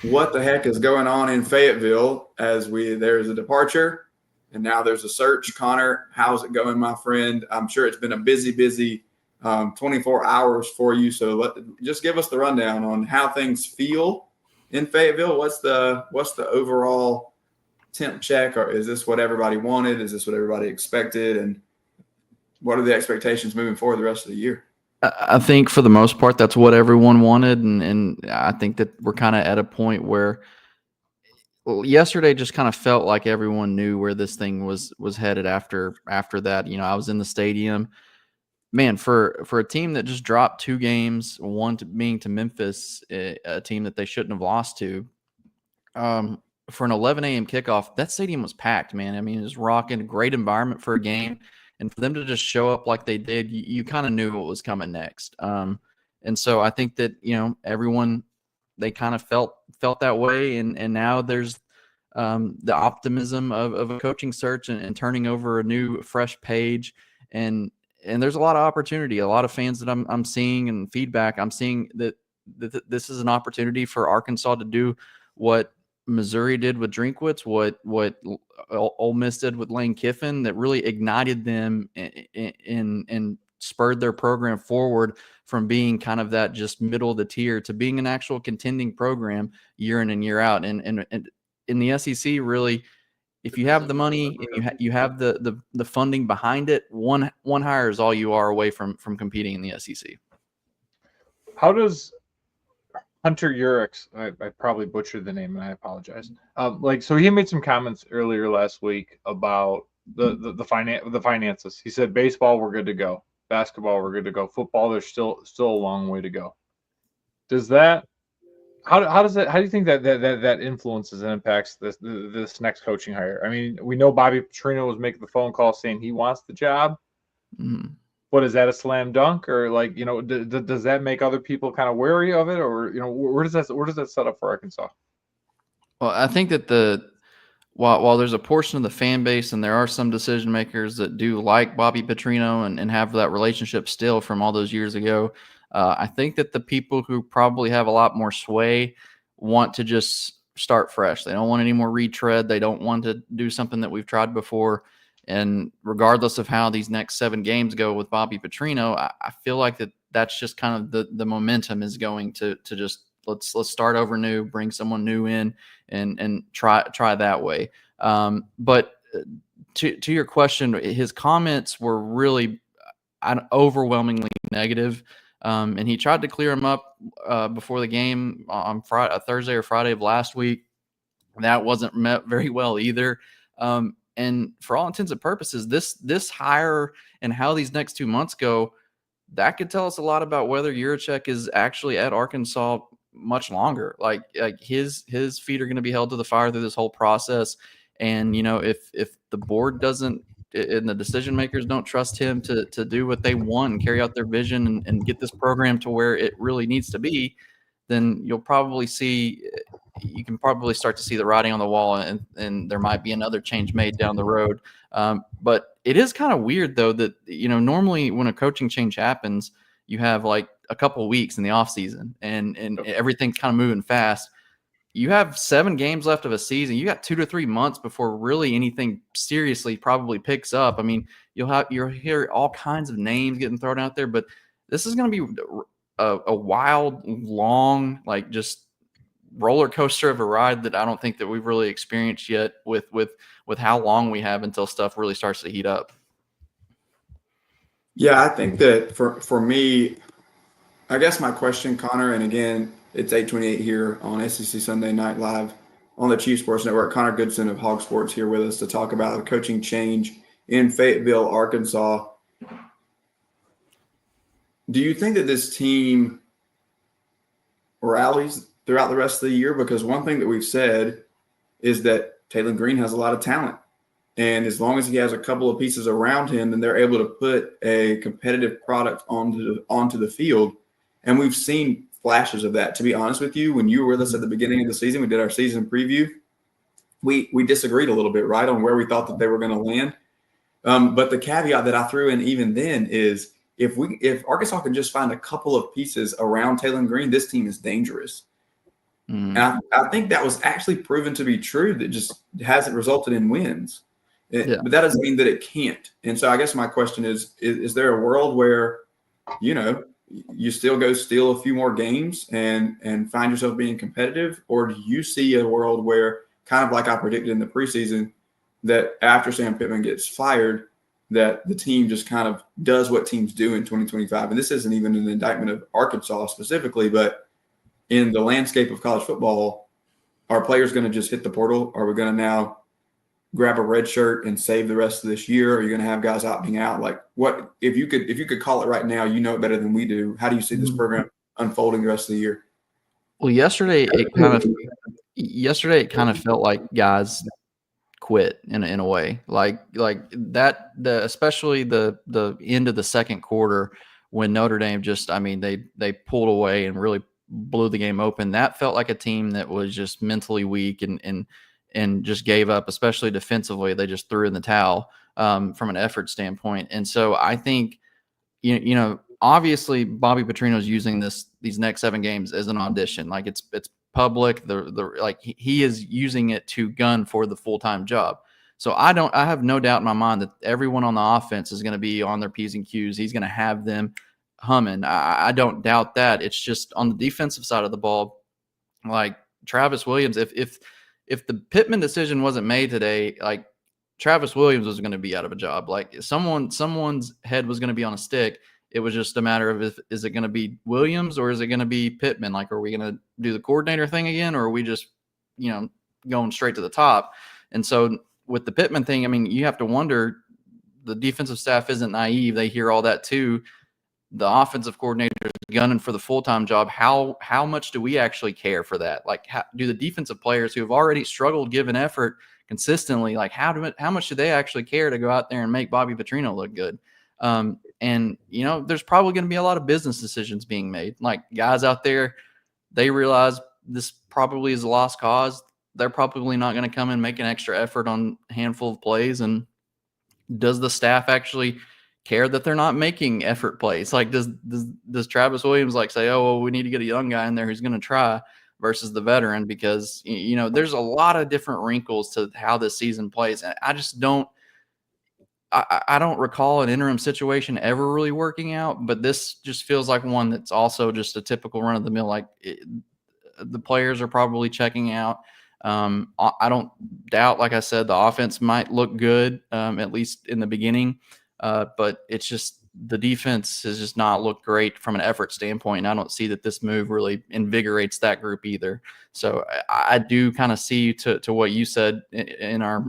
what the heck is going on in Fayetteville as there's a departure and now there's a search. Connor, how's it going, my friend? I'm sure it's been a busy 24 hours for you. So just give us the rundown on how things feel in Fayetteville. What's the overall temp check, or is this what everybody wanted? Is this what everybody expected? And what are the expectations moving forward the rest of the year? I think for the most part, that's what everyone wanted. And I think that we're kind of at a point where yesterday just kind of felt like everyone knew where this thing was headed after that. You know, I was in the stadium. Man, for a team that just dropped 2 games, one being to Memphis, a team that they shouldn't have lost to, for an 11 a.m. kickoff, that stadium was packed, man. I mean, it was rocking, a great environment for a game. And for them to just show up like they did, you kind of knew what was coming next. And so I think that, you know, everyone, they kind of felt that way. And now there's the optimism of a coaching search and turning over a new, fresh page. And there's a lot of opportunity, a lot of fans that I'm seeing and feedback. I'm seeing that this is an opportunity for Arkansas to do what Missouri did with Drinkwitz, what Ole Miss did with Lane Kiffin, that really ignited them and spurred their program forward from being kind of that just middle of the tier to being an actual contending program year in and year out. And in the SEC, really, if you have the money and you have the funding behind it, one hire is all you are away from competing in the SEC. How does Hunter Urix, I probably butchered the name and I apologize. So he made some comments earlier last week about the finances. He said baseball, we're good to go. Basketball, we're good to go. Football, there's still a long way to go. Does that? How do you think that influences and impacts this next coaching hire? I mean, we know Bobby Petrino was making the phone call saying he wants the job. Mm-hmm. But is that a slam dunk, or like, you know, does that make other people kind of wary of it, or, you know, where does that set up for Arkansas? Well, I think that while there's a portion of the fan base and there are some decision makers that do like Bobby Petrino and have that relationship still from all those years ago, I think that the people who probably have a lot more sway want to just start fresh. They don't want any more retread. They don't want to do something that we've tried before. And regardless of how these next 7 games go with Bobby Petrino, I feel like that's just kind of the momentum is going to just let's start over new, bring someone new in and try that way. But to your question, his comments were really overwhelmingly negative. And he tried to clear them up before the game on Thursday or Friday of last week. That wasn't met very well either. And for all intents and purposes, this hire and how these next 2 months go, that could tell us a lot about whether Yurachek is actually at Arkansas much longer. Like his feet are going to be held to the fire through this whole process. And, you know, if the board doesn't and the decision makers don't trust him to do what they want and carry out their vision and get this program to where it really needs to be, then you can probably start to see the writing on the wall, and there might be another change made down the road. But it is kind of weird, though, that, you know, normally when a coaching change happens, you have like a couple of weeks in the off season and everything's kind of moving fast. You have 7 games left of a season. You got 2 to 3 months before really anything seriously probably picks up. I mean, you'll hear all kinds of names getting thrown out there, but this is going to be a wild, long, like just roller coaster of a ride that I don't think that we've really experienced yet with how long we have until stuff really starts to heat up. Yeah, I think that for me, I guess my question, Connor, and again, it's 8:28 here on SEC Sunday Night Live on the Chief Sports Network. Connor Goodson of Hawg Sports here with us to talk about a coaching change in Fayetteville, Arkansas. Do you think that this team rallies throughout the rest of the year? Because one thing that we've said is that Taylor Green has a lot of talent. And as long as he has a couple of pieces around him, then they're able to put a competitive product onto the field. And we've seen flashes of that. To be honest with you, when you were with us at the beginning of the season, we did our season preview. We disagreed a little bit, right, on where we thought that they were going to land. But the caveat that I threw in even then is if Arkansas can just find a couple of pieces around Taylor Green, this team is dangerous. And I think that was actually proven to be true. That just hasn't resulted in wins. But that doesn't mean that it can't. And so I guess my question is there a world where, you know, you still go steal a few more games and find yourself being competitive? Or do you see a world where kind of like I predicted in the preseason, that after Sam Pittman gets fired, that the team just kind of does what teams do in 2025. And this isn't even an indictment of Arkansas specifically, but in the landscape of college football, are players going to just hit the portal? Are we going to now grab a red shirt and save the rest of this year? Are you going to have guys opting out? Like, what if you could call it right now? You know it better than we do. How do you see this program unfolding the rest of the year? Well, yesterday it kind of felt like guys quit in a way, like that. Especially the end of the second quarter when Notre Dame they pulled away and really blew the game open. That felt like a team that was just mentally weak and just gave up, especially defensively. They just threw in the towel from an effort standpoint. And so I think, obviously Bobby Petrino's using these next 7 games as an audition. Like it's public. He is using it to gun for the full-time job. So I have no doubt in my mind that everyone on the offense is going to be on their P's and Q's. He's going to have them humming. I don't doubt that. It's just on the defensive side of the ball, like Travis Williams, if the Pittman decision wasn't made today, like Travis Williams was going to be out of a job. Like someone's head was going to be on a stick. It was just a matter of is it going to be Williams or is it going to be Pittman? Like, are we going to do the coordinator thing again, or are we just, going straight to the top? And so with the Pittman thing, I mean, you have to wonder, the defensive staff isn't naive. They hear all that too. The offensive coordinator is gunning for the full-time job. How much do we actually care for that? Like, do the defensive players who have already struggled giving effort consistently, like how much do they actually care to go out there and make Bobby Petrino look good? And there's probably going to be a lot of business decisions being made. Like, guys out there, they realize this probably is a lost cause. They're probably not going to come and make an extra effort on a handful of plays. And does the staff actually care that they're not making effort plays? Like, does Travis Williams say, oh, well, we need to get a young guy in there who's going to try, versus the veteran? Because there's a lot of different wrinkles to how this season plays, and I just don't. I don't recall an interim situation ever really working out, but this just feels like one that's also just a typical run of the mill. Like, the players are probably checking out. I don't doubt, like I said, the offense might look good, at least in the beginning. But it's just the defense has just not looked great from an effort standpoint. And I don't see that this move really invigorates that group either. So I do kind of see to what you said in our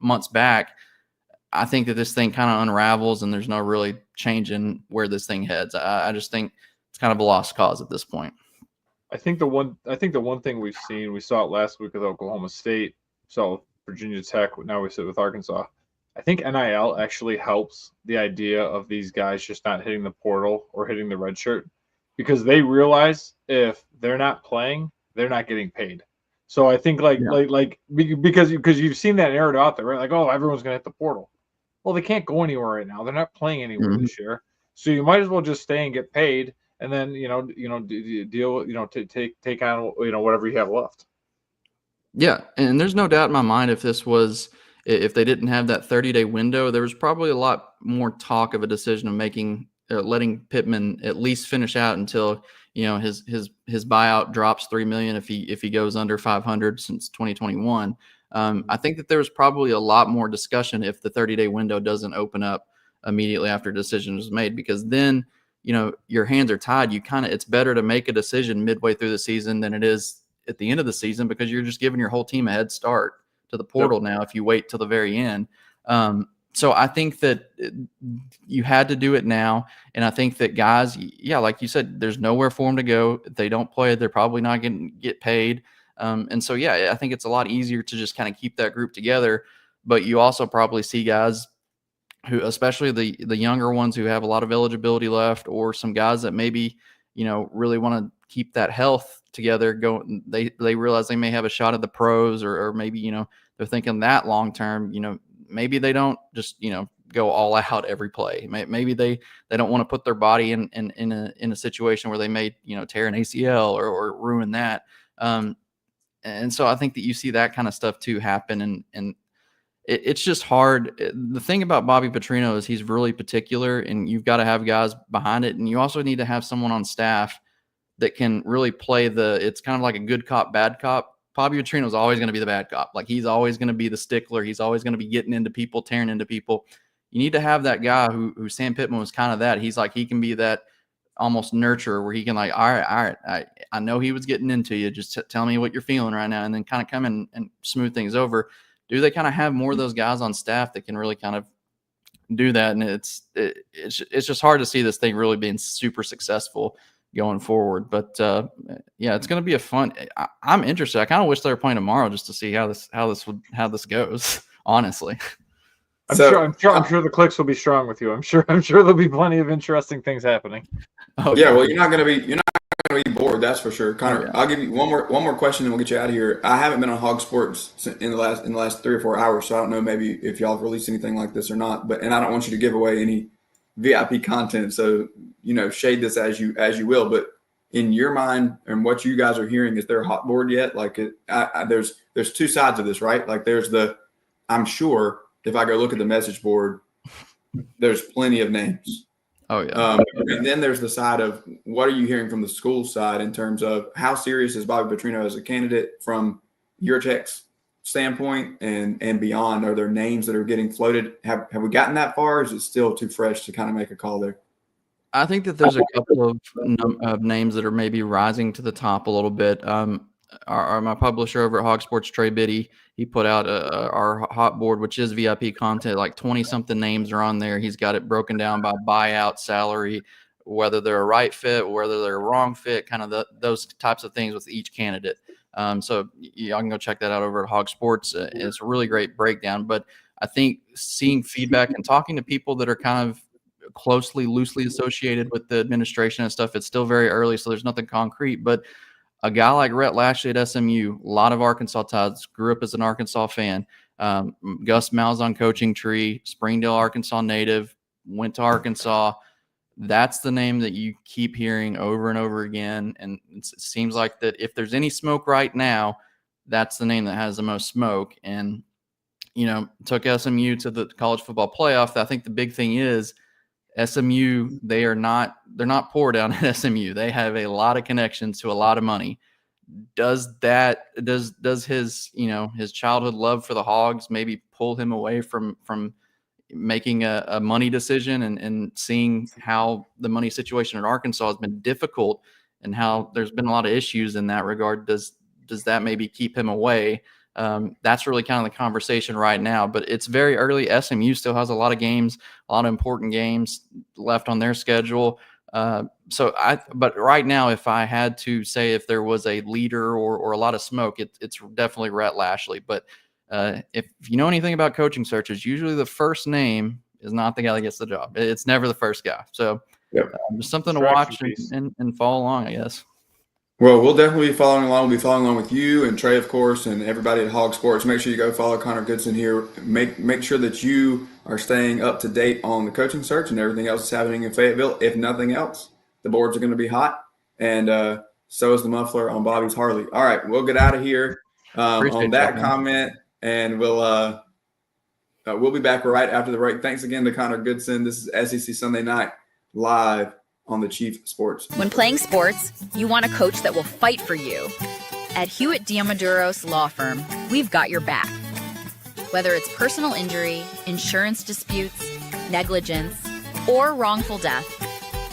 months back. I think that this thing kind of unravels and there's no really change in where this thing heads. I just think it's kind of a lost cause at this point. I think the one thing we saw it last week with Oklahoma State, saw with Virginia Tech, now we sit with Arkansas. I think NIL actually helps the idea of these guys just not hitting the portal or hitting the red shirt, because they realize if they're not playing, they're not getting paid. So I think because you've seen that narrative out there, right? Like, oh, everyone's going to hit the portal. Well, they can't go anywhere right now. They're not playing anywhere this year. So you might as well just stay and get paid, and then deal, take on whatever you have left. Yeah, and there's no doubt in my mind if they didn't have that 30-day window, there was probably a lot more talk of a decision of letting Pittman at least finish out until his buyout drops $3 million if he goes under 500 since 2021. I think that there was probably a lot more discussion if the 30-day window doesn't open up immediately after a decision is made, because then your hands are tied. It's better to make a decision midway through the season than it is at the end of the season, because you're just giving your whole team a head start to the portal now if you wait till the very end. So I think that you had to do it now, and I think that guys, like you said, there's nowhere for them to go. If they don't play, they're probably not going to get paid. And so, I think it's a lot easier to just kind of keep that group together. But you also probably see guys who, especially the younger ones who have a lot of eligibility left, or some guys that maybe, really want to keep that health together. They realize they may have a shot at the pros, or maybe, they're thinking that long term, maybe they don't just, go all out every play. Maybe they don't want to put their body in a situation where they may, tear an ACL or ruin that. And so I think that you see that kind of stuff too happen. And it's just hard. The thing about Bobby Petrino is he's really particular, and you've got to have guys behind it. And you also need to have someone on staff that can really play it's kind of like a good cop, bad cop Bobby Petrino is always going to be the bad cop. Like, he's always going to be the stickler. He's always going to be getting into people, tearing into people. You need to have that guy who Sam Pittman was kind of that. He's like, he can be that almost nurturer where he can like, all right. I know he was getting into you. Just tell me what you're feeling right now. And then kind of come in and smooth things over. Do they kind of have more of those guys on staff that can really kind of do that? And it's just hard to see this thing really being super successful going forward. But yeah, it's going to be a fun. I'm interested. I kind of wish they were playing tomorrow just to see how this goes. Honestly, I'm sure the clicks will be strong with you. I'm sure there'll be plenty of interesting things happening. Oh yeah, well, you're not going to be bored. That's for sure. Connor, I'll give you one more question, and we'll get you out of here. I haven't been on Hawg Sports in the last 3 or 4 hours, so I don't know maybe if y'all have released anything like this or not. And I don't want you to give away any VIP content, so shade this as you will. But in your mind and what you guys are hearing, is there a hot board yet? Like, there's two sides of this, right? Like, there's I'm sure if I go look at the message board, there's plenty of names. Oh yeah. And then there's the side of what are you hearing from the school side in terms of how serious is Bobby Petrino as a candidate from your checks standpoint and beyond? Are there names that are getting floated? Have we gotten that far? Or is it still too fresh to kind of make a call there? I think that there's a couple of names that are maybe rising to the top a little bit. My publisher over at Hawg Sports, Trey Biddy, he put out our hot board, which is VIP content. Like 20-something names are on there. He's got it broken down by buyout, salary, whether they're a right fit, whether they're a wrong fit, kind of those types of things with each candidate. So y'all can go check that out over at Hawg Sports. It's a really great breakdown. But I think seeing feedback and talking to people that are kind of loosely associated with the administration and stuff, it's still very early, so there's nothing concrete. But a guy like Rhett Lashley at SMU, a lot of Arkansas ties, grew up as an Arkansas fan. Gus Malzahn coaching tree, Springdale, Arkansas native, went to Arkansas. That's the name that you keep hearing over and over again. And it seems like that if there's any smoke right now, that's the name that has the most smoke. And, took SMU to the college football playoff. I think the big thing is SMU, they're not poor down at SMU. They have a lot of connections to a lot of money. Does his his childhood love for the Hogs maybe pull him away from making a money decision and seeing how the money situation in Arkansas has been difficult and how there's been a lot of issues in that regard? Does that maybe keep him away? That's really kind of the conversation right now, but it's very early. SMU still has a lot of games, a lot of important games left on their schedule. But right now, if I had to say if there was a leader or a lot of smoke, it's definitely Rhett Lashley. But if you know anything about coaching searches, usually the first name is not the guy that gets the job. It's never the first guy. So just something to watch and follow along, I guess. Well, we'll definitely be following along. We'll be following along with you and Trey, of course, and everybody at Hawg Sports. Make sure you go follow Connor Goodson here. Make sure that you are staying up to date on the coaching search and everything else that's happening in Fayetteville. If nothing else, the boards are going to be hot, and so is the muffler on Bobby's Harley. All right, we'll get out of here on that comment, and we'll be back right after the break. Thanks again to Connor Goodson. This is SEC Sunday Night live on the Chief Sports. When playing sports, you want a coach that will fight for you. At Hewitt Diamaduros Law Firm, we've got your back. Whether it's personal injury, insurance disputes, negligence, or wrongful death,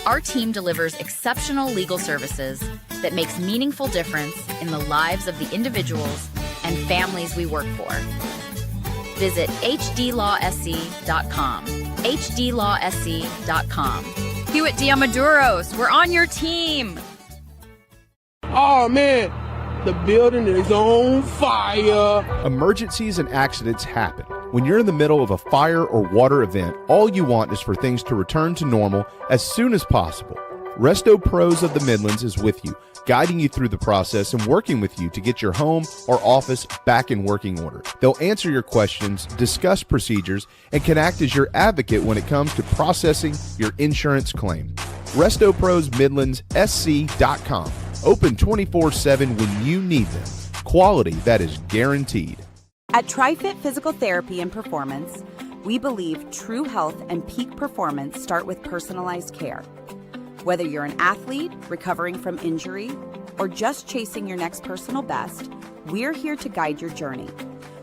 our team delivers exceptional legal services that makes meaningful difference in the lives of the individuals and families we work for. Visit hdlawsc.com. hdlawsc.com. Hewitt Diamaduros, we're on your team. Oh, man, the building is on fire. Emergencies and accidents happen. When you're in the middle of a fire or water event, all you want is for things to return to normal as soon as possible. Resto Pros of the Midlands is with you, guiding you through the process and working with you to get your home or office back in working order. They'll answer your questions, discuss procedures, and can act as your advocate when it comes to processing your insurance claim. Resto Pros Midlands SC.com. Open 24/7 when you need them. Quality that is guaranteed. At TriFit Physical Therapy and Performance, we believe true health and peak performance start with personalized care. Whether you're an athlete recovering from injury or just chasing your next personal best, We're here to guide your journey.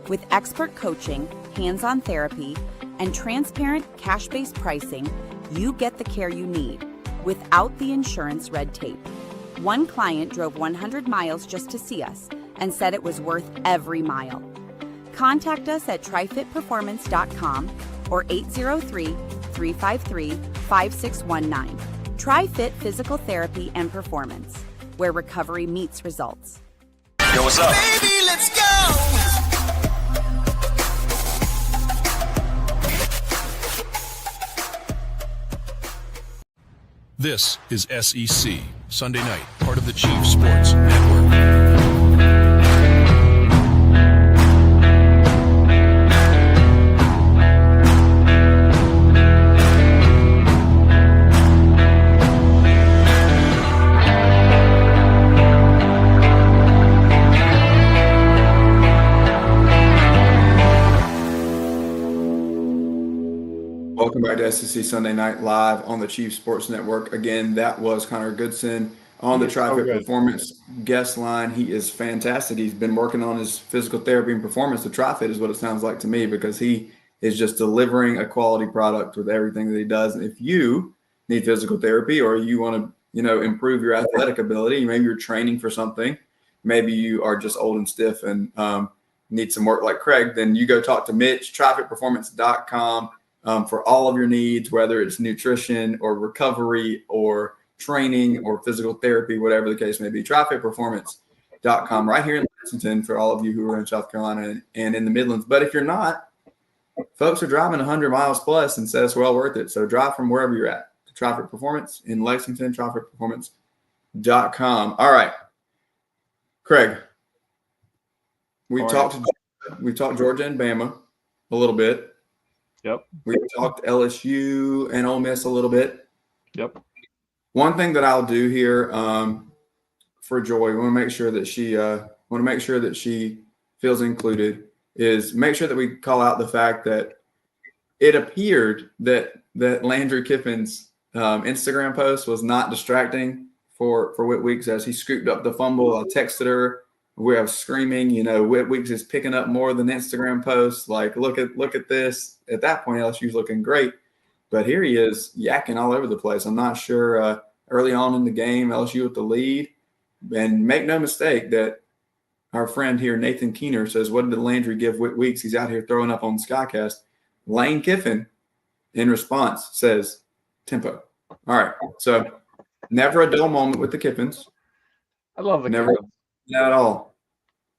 With expert coaching, hands-on therapy, and transparent cash-based pricing, you get the care you need without the insurance red tape. One client drove 100 miles just to see us and said it was worth every mile. Contact us at trifitperformance.com or 803-353-5619. TriFit Physical Therapy and Performance, where recovery meets results. Yo, what's up? Baby, let's go! This is SEC Sunday Night, part of the Chiefs Sports Network. Welcome back to SEC Sunday Night Live on the Chiefs Sports Network. Again, that was Connor Goodson on the TriFit Performance guest line. He is fantastic. He's been working on his physical therapy and performance. The TriFit is what it sounds like to me, because he is just delivering a quality product with everything that he does. And if you need physical therapy, or you want to, improve your athletic ability, maybe you're training for something, maybe you are just old and stiff and need some work like Craig, then you go talk to Mitch, trifitperformance.com. For all of your needs, whether it's nutrition or recovery or training or physical therapy, whatever the case may be. TriFitPerformance.com right here in Lexington for all of you who are in South Carolina and in the Midlands. But if you're not, folks are driving 100 miles plus and say it's well worth it. So drive from wherever you're at to TriFit Performance in Lexington, TriFitPerformance.com. All right, Craig, we talked Georgia and Bama a little bit. Yep. We talked LSU and Ole Miss a little bit. Yep. One thing that I'll do here for Joy, we want to make sure that she feels included, is make sure that we call out the fact that it appeared that Landry Kiffin's Instagram post was not distracting for Whit Weeks as he scooped up the fumble. I texted her. We are screaming, Whit Weeks is picking up more than Instagram posts. Like, look at this. At that point, LSU's looking great. But here he is yakking all over the place. I'm not sure early on in the game, LSU with the lead. And make no mistake that our friend here, Nathan Keener, says, what did Landry give Whit Weeks? He's out here throwing up on Skycast. Lane Kiffin, in response, says, tempo. All right. So never a dull moment with the Kiffins. I love the Never. Kiffins. Not at all.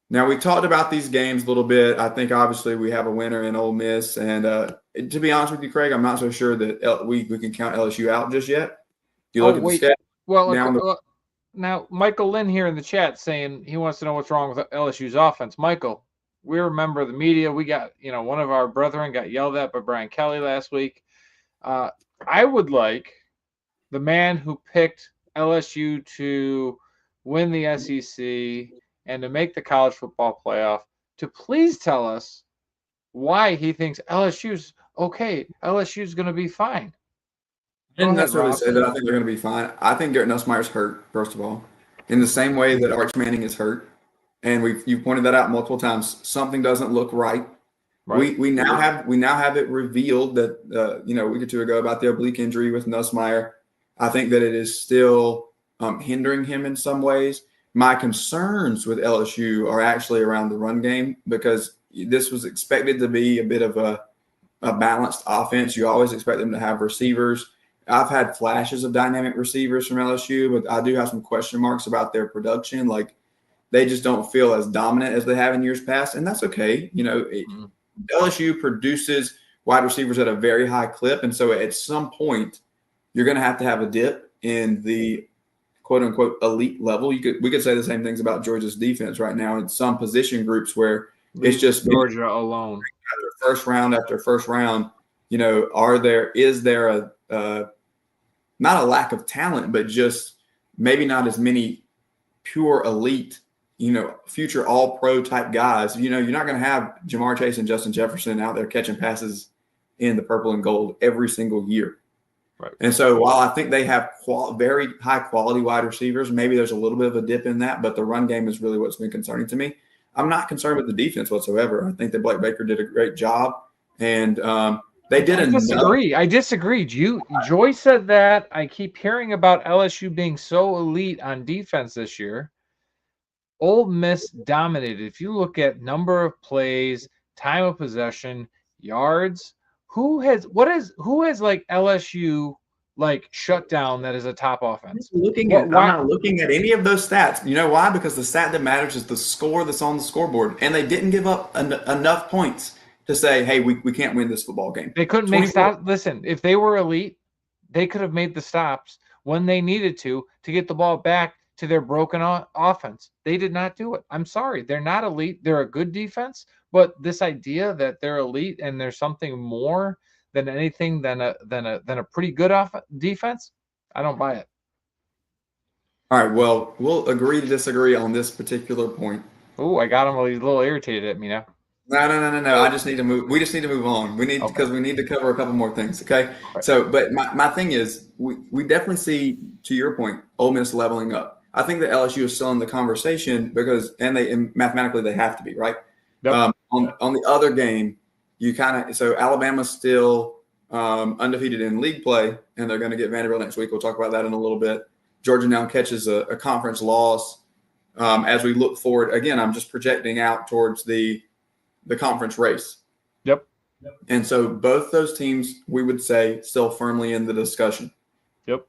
Now, we talked about these games a little bit. I think, obviously, we have a winner in Ole Miss. And to be honest with you, Craig, I'm not so sure that we can count LSU out just yet. You look at the schedule. Well, now, Michael Lynn here in the chat saying he wants to know what's wrong with LSU's offense. Michael, we remember the media. We got, one of our brethren got yelled at by Brian Kelly last week. I would like the man who picked LSU to win the SEC and to make the college football playoff to please tell us why he thinks LSU's okay. LSU's going to be fine. I didn't necessarily say that I think they're going to be fine. I think Garrett Nussmeier's hurt, first of all, in the same way that Arch Manning is hurt. And you pointed that out multiple times. Something doesn't look right. We now have it revealed that a week or two ago about the oblique injury with Nussmeier. I think that it is still hindering him in some ways. My concerns with LSU are actually around the run game, because this was expected to be a bit of a balanced offense. You always expect them to have receivers. I've had flashes of dynamic receivers from LSU, but I do have some question marks about their production. Like, they just don't feel as dominant as they have in years past, and that's okay. LSU produces wide receivers at a very high clip, and so at some point you're going to have a dip in the quote unquote elite level. We could say the same things about Georgia's defense right now in some position groups where it's just Georgia alone. First round after first round, is there a not a lack of talent, but just maybe not as many pure elite, future all pro type guys. You're not going to have Jamar Chase and Justin Jefferson out there catching passes in the purple and gold every single year. Right. And so while I think they have very high quality wide receivers, maybe there's a little bit of a dip in that, but the run game is really what's been concerning to me. I'm not concerned with the defense whatsoever. I think that Blake Baker did a great job, and they did I disagree. Joy said that. I keep hearing about LSU being so elite on defense this year. Ole Miss dominated. If you look at number of plays, time of possession, yards, who has like LSU like shut down that is a top offense? I'm not looking at any of those stats. You know why? Because the stat that matters is the score that's on the scoreboard, and they didn't give up enough points to say, "Hey, we can't win this football game." They couldn't make stops. Listen, if they were elite, they could have made the stops when they needed to get the ball back to their broken offense. They did not do it. I'm sorry. They're not elite. They're a good defense, but this idea that they're elite and there's something more than anything than a pretty good defense, I don't buy it. All right. Well, we'll agree to disagree on this particular point. Oh, I got him a little irritated at me now. No. I just need to move. We just need to move on. Because we need to cover a couple more things. Okay. Right. So, but my thing is, we definitely see, to your point, Ole Miss leveling up. I think that LSU is still in the conversation because, and mathematically they have to be, right? Yep. On the other game, so Alabama's still undefeated in league play, and they're going to get Vanderbilt next week. We'll talk about that in a little bit. Georgia now catches a conference loss. As we look forward, again, I'm just projecting out towards the conference race. Yep. And so both those teams, we would say, still firmly in the discussion. Yep.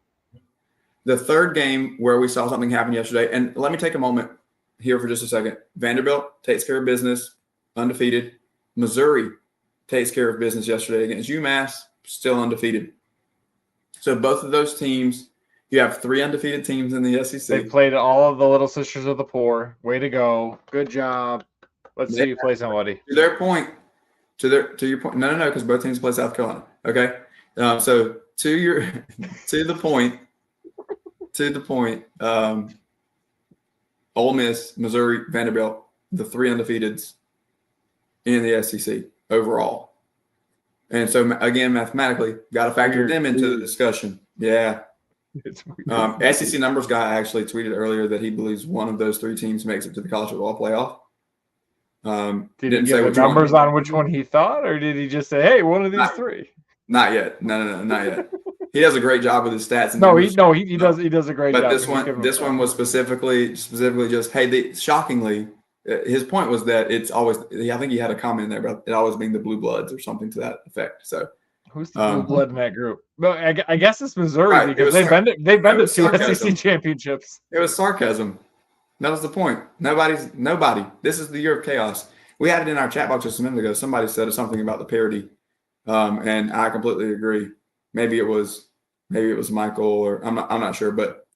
The third game where we saw something happen yesterday, and let me take a moment here for just a second. Vanderbilt takes care of business, undefeated. Missouri takes care of business yesterday against UMass, still undefeated. So both of those teams, you have 3 undefeated teams in the SEC. They played all of the Little Sisters of the Poor. Way to go. Good job. Let's see you play somebody. To their point, to your point, no, because both teams play South Carolina. Okay. So to the point, Ole Miss, Missouri, Vanderbilt, the 3 undefeateds in the SEC overall. And so, again, mathematically, got to factor them into the discussion. Yeah. SEC numbers guy actually tweeted earlier that he believes one of those 3 teams makes it to the college football playoff. Did he give the numbers on which one he thought, or did he just say, "Hey, one of these 3"? Not yet. No, not yet. He does a great job with his stats. And he does a great job. But this one was specifically just, hey, shockingly, his point was that it's always, I think he had a comment in there about it always being the Blue Bloods or something to that effect. So who's the Blue Blood in that group? No, I guess it's Missouri, because they've been to 2 SEC championships. It was sarcasm. That was the point. Nobody. This is the year of chaos. We had it in our chat box just a minute ago. Somebody said something about the parity, and I completely agree. Maybe it was Michael, or I'm not sure, but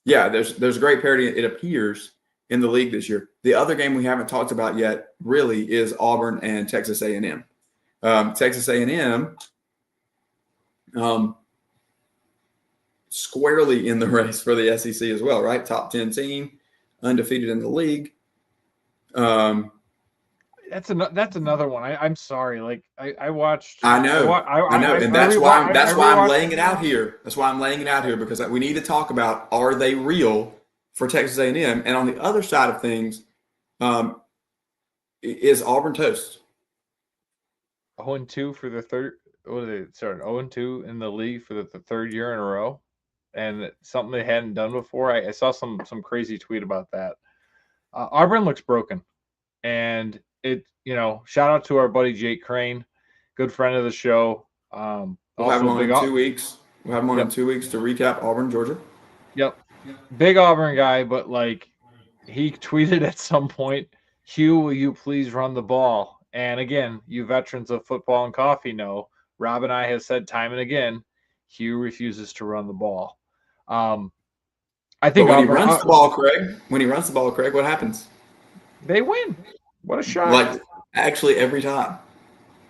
yeah, there's great parity, it appears, in the league this year. The other game we haven't talked about yet really is Auburn and Texas A&M. Texas A&M squarely in the race for the SEC as well, right? Top 10 team, undefeated in the league. That's another one. I'm sorry. Like I watched. I know, and that's why I'm laying it out here. That's why I'm laying it out here, because we need to talk about, are they real for Texas A&M? And on the other side of things, is Auburn toast? 0-2 for the third. What are they? Sorry, 0-2 in the league for the third year in a row, and something they hadn't done before. I saw some crazy tweet about that. Auburn looks broken, and shout out to our buddy Jake Crane, good friend of the show. We'll have him on in 2 weeks. We'll have him on in 2 weeks to recap Auburn, Georgia. Yep. Big Auburn guy, but he tweeted at some point, "Hugh, will you please run the ball?" And again, you veterans of football and coffee know, Rob and I have said time and again, Hugh refuses to run the ball. I think when he runs the ball, Craig, what happens? They win. What a shot! Actually, every time.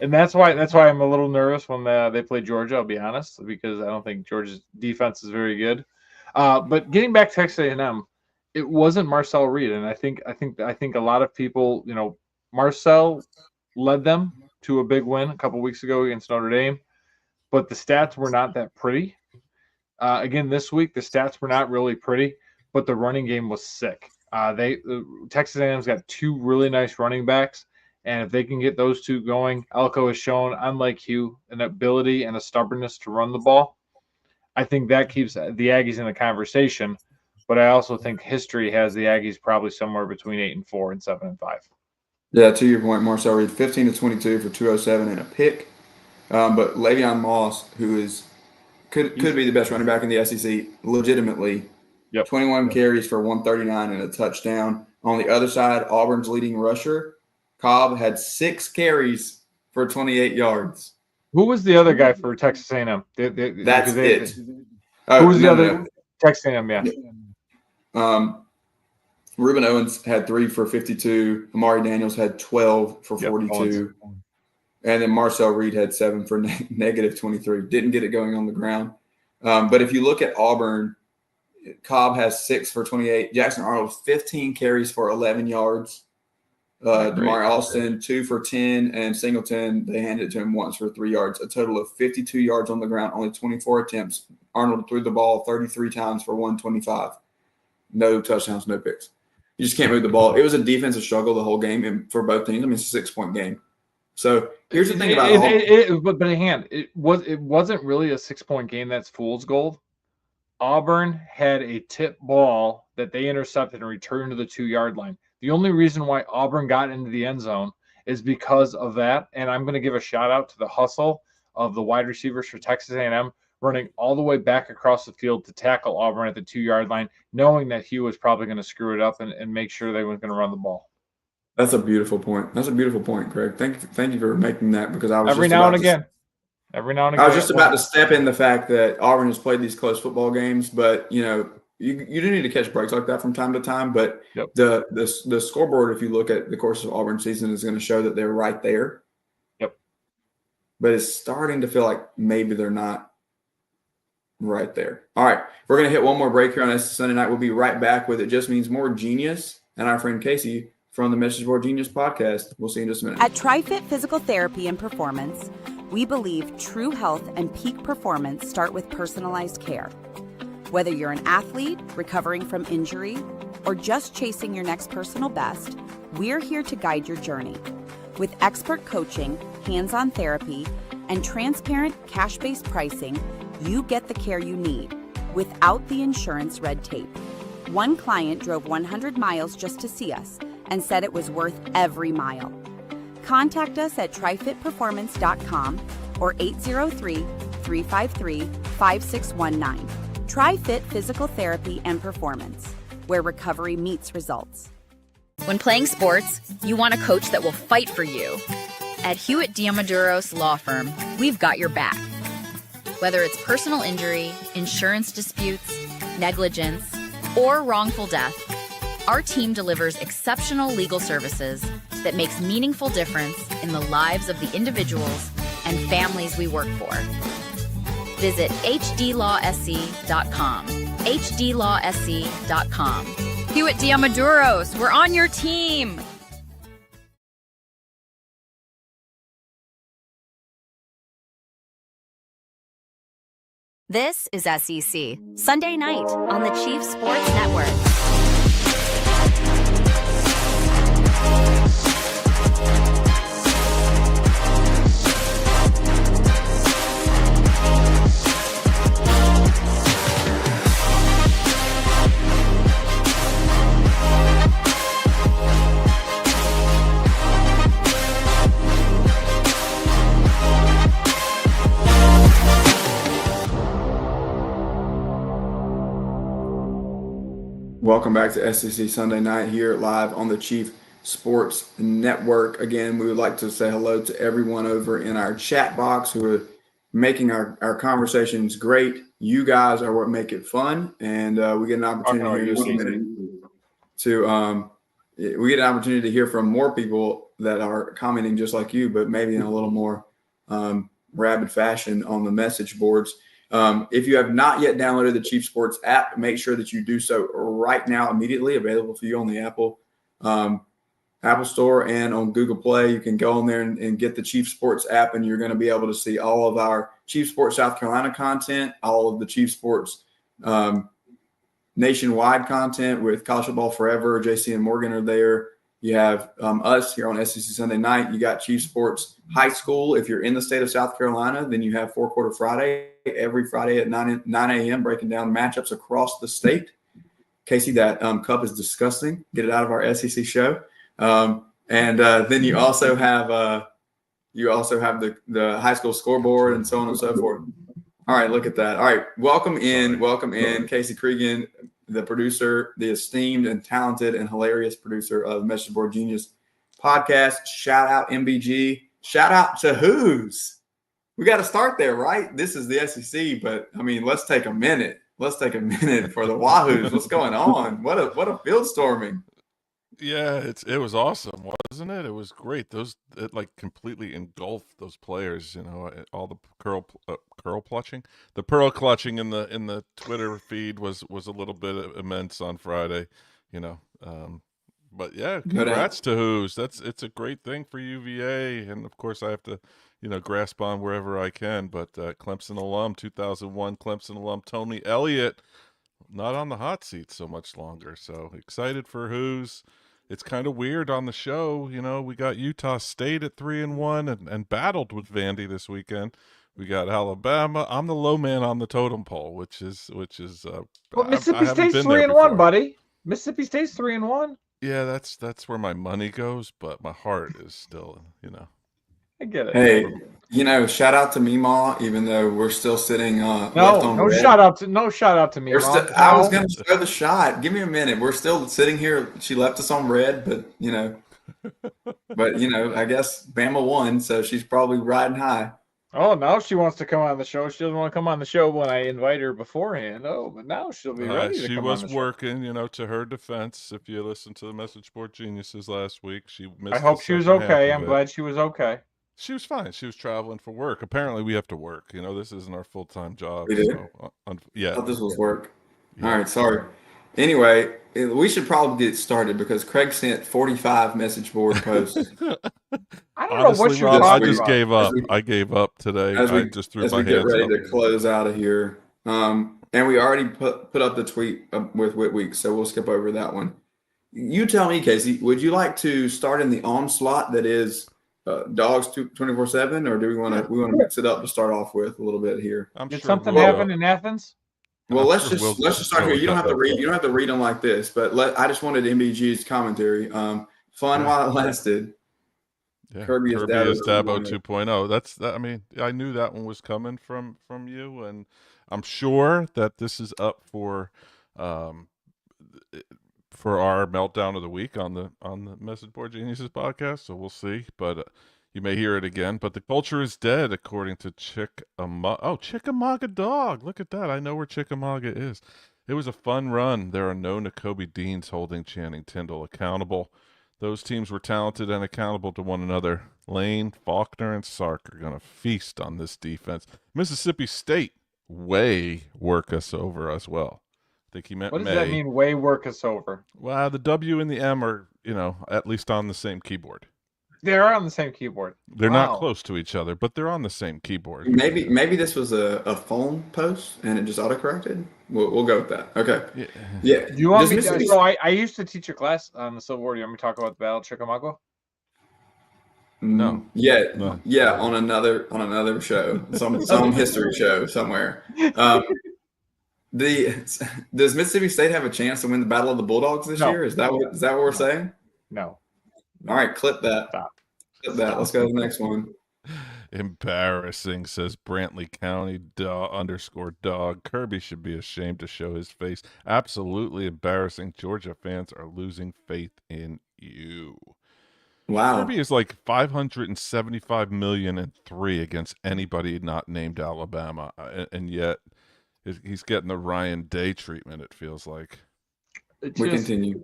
And that's why I'm a little nervous when they play Georgia. I'll be honest, because I don't think Georgia's defense is very good. But getting back to Texas A&M, it wasn't Marcel Reed, and I think a lot of people, Marcel led them to a big win a couple weeks ago against Notre Dame, but the stats were not that pretty. Again, this week the stats were not really pretty, but the running game was sick. Texas A&M's got two really nice running backs, and if they can get those two going, Elko has shown, unlike Hugh, an ability and a stubbornness to run the ball. I think that keeps the Aggies in the conversation, but I also think history has the Aggies probably somewhere between 8-4 and 7-5. Yeah, to your point, Marcel Reed, 15 to 22 for 207 and a pick. But Le'Veon Moss, who could be the best running back in the SEC, legitimately. Yep. 21 carries for 139 and a touchdown. On the other side, Auburn's leading rusher, Cobb, had 6 carries for 28 yards. Who was the other guy for Texas A&M? That's it. Who was the other? Texas A&M, yeah. Reuben Owens had 3 for 52. Amari Daniels had 12 for 42. And then Marcel Reed had 7 for negative 23. Didn't get it going on the ground. But if you look at Auburn, Cobb has 6 for 28. Jackson Arnold, 15 carries for 11 yards. Damari Alston, 2 for 10. And Singleton, they handed it to him once for 3 yards. A total of 52 yards on the ground, only 24 attempts. Arnold threw the ball 33 times for 125. No touchdowns, no picks. You just can't move the ball. It was a defensive struggle the whole game and for both teams. I mean, it's a 6-point game. So here's the thing about it wasn't really a 6-point game. That's fool's gold. Auburn had a tip ball that they intercepted and returned to the 2-yard line. The only reason why Auburn got into the end zone is because of that. And I'm going to give a shout out to the hustle of the wide receivers for Texas A&M running all the way back across the field to tackle Auburn at the 2-yard line, knowing that Hugh was probably going to screw it up and make sure they weren't going to run the ball. That's a beautiful point. That's a beautiful point, Craig. Thank you for making that, because I was every now and again. I was just about to step in the fact that Auburn has played these close football games, but you do need to catch breaks like that from time to time. But the scoreboard, if you look at the course of Auburn season, is going to show that they're right there. Yep. But it's starting to feel like maybe they're not right there. All right, we're going to hit one more break here on Sunday night. We'll be right back with It Just Means More Genius and our friend Casey from the Message Board Genius podcast. We'll see you in just a minute. At TriFit Physical Therapy and Performance, we believe true health and peak performance start with personalized care. Whether you're an athlete recovering from injury or just chasing your next personal best, we're here to guide your journey. With expert coaching, hands-on therapy, and transparent cash-based pricing, you get the care you need without the insurance red tape. One client drove 100 miles just to see us and said it was worth every mile. Contact us at trifitperformance.com or 803-353-5619. TriFit Physical Therapy and Performance, where recovery meets results. When playing sports, you want a coach that will fight for you. At Hewitt Diamaduros Law Firm, we've got your back. Whether it's personal injury, insurance disputes, negligence, or wrongful death, our team delivers exceptional legal services that makes meaningful difference in the lives of the individuals and families we work for. Visit hdlawsc.com. hdlawsc.com. Hewitt Diamaduros, we're on your team. This is SEC Sunday night on the Chiefs Sports Network. Welcome back to SEC Sunday Night here live on the Chief Sports Network. Again, we would like to say hello to everyone over in our chat box who are making our conversations great. You guys are what make it fun, and we get an opportunity to hear from more people that are commenting just like you, but maybe in a little more rabid fashion on the message boards. If you have not yet downloaded the Chief Sports app, make sure that you do so right now, immediately, available for you on the Apple Store and on Google Play. You can go on there and get the Chief Sports app, and you're going to be able to see all of our Chief Sports South Carolina content, all of the Chief Sports nationwide content with College Football Forever. JC and Morgan are there. You have us here on SEC Sunday Night. You got Chief Sports High School. If you're in the state of South Carolina, then you have 4-Quarter Friday every Friday at 9 a.m. breaking down matchups across the state. Casey, that cup is disgusting. Get it out of our SEC show. And then you also have the high school scoreboard and so on and so forth. All right, look at that. All right, welcome in, Casey Cregan, the producer, the esteemed and talented and hilarious producer of Message Board Genius podcast. Shout out MBG. Shout out to Who's. We got to start there, right? This is the SEC, but I mean, let's take a minute. Let's take a minute for the Wahoos. What's going on? What a field storming. Yeah, it was awesome, wasn't it? It was great. It like completely engulfed those players. All the pearl clutching in the Twitter feed was a little bit immense on Friday. But yeah, congrats to Who's. It's a great thing for UVA, and of course I have to grasp on wherever I can. But Clemson alum, 2001 Clemson alum Tony Elliott, not on the hot seat so much longer. So excited for Who's. It's kind of weird on the show. We got Utah State at 3-1 and battled with Vandy this weekend. We got Alabama. I'm the low man on the totem pole, which is. Well, Mississippi State's 3-1, buddy. Mississippi State's 3-1. Yeah, that's where my money goes, but my heart is still, I get it. Hey, shout out to Meemaw, even though we're still sitting left on no red. shout out to Meemaw. I was going to show the shot. Give me a minute. We're still sitting here. She left us on red, but I guess Bama won, so she's probably riding high. Oh, now she wants to come on the show. She doesn't want to come on the show when I invite her beforehand. Oh, but now she'll be ready to come on the show. She was working, to her defense. If you listened to the Message Board Geniuses last week, she missed. I hope she was okay. I'm glad she was okay. She was fine. She was traveling for work. Apparently, we have to work. This isn't our full-time job. We do? So, yeah. I thought this was work. Yeah. All right, sorry. Anyway, we should probably get started because Craig sent 45 message board posts. I don't know what you're talking about. I just gave up. I gave up today. I just threw my hands up. As we get ready to close out of here. And we already put up the tweet with Whit Week, so we'll skip over that one. You tell me, Casey, would you like to start in the onslaught that is Dogs 24/7, or do we want to mix it up to start off with a little bit here? Did something happen in Athens? Well, let's just start here. You don't have to read. You don't have to read them like this, but I just wanted MBG's commentary. Fun while it lasted. Yeah, Kirby is Dabo 2.0. I mean, I knew that one was coming from you, and I'm sure that this is up for our meltdown of the week on the Message Board Geniuses podcast. So we'll see, but you may hear it again. But the culture is dead, according to Chickamauga Dog. Look at that. I know where Chickamauga is. It was a fun run. There are no Nakobe Deans holding Channing Tindall accountable. Those teams were talented and accountable to one another. Lane, Faulkner, and Sark are going to feast on this defense. Mississippi State way work us over as well. I think he meant What does that mean, way work us over? Well, the W and the M are, at least on the same keyboard. They're on the same keyboard. They're not close to each other, but they're on the same keyboard. Maybe this was a phone post and it just autocorrected. We'll go with that. Okay. Yeah. Do you want me to? So I used to teach a class on the Civil War. Do you want me to talk about the Battle of Chickamauga? No. Yeah. No. Yeah. On another show, some history show somewhere. Does Mississippi State have a chance to win the Battle of the Bulldogs this year? Is that what we're saying? No. All right, clip that. Stop. Clip that. Let's go to the next one. Embarrassing, says Brantley County _dog. Kirby should be ashamed to show his face. Absolutely embarrassing. Georgia fans are losing faith in you. Wow. Kirby is like 575,000,003 against anybody not named Alabama, and yet he's getting the Ryan Day treatment. It feels like. We continue.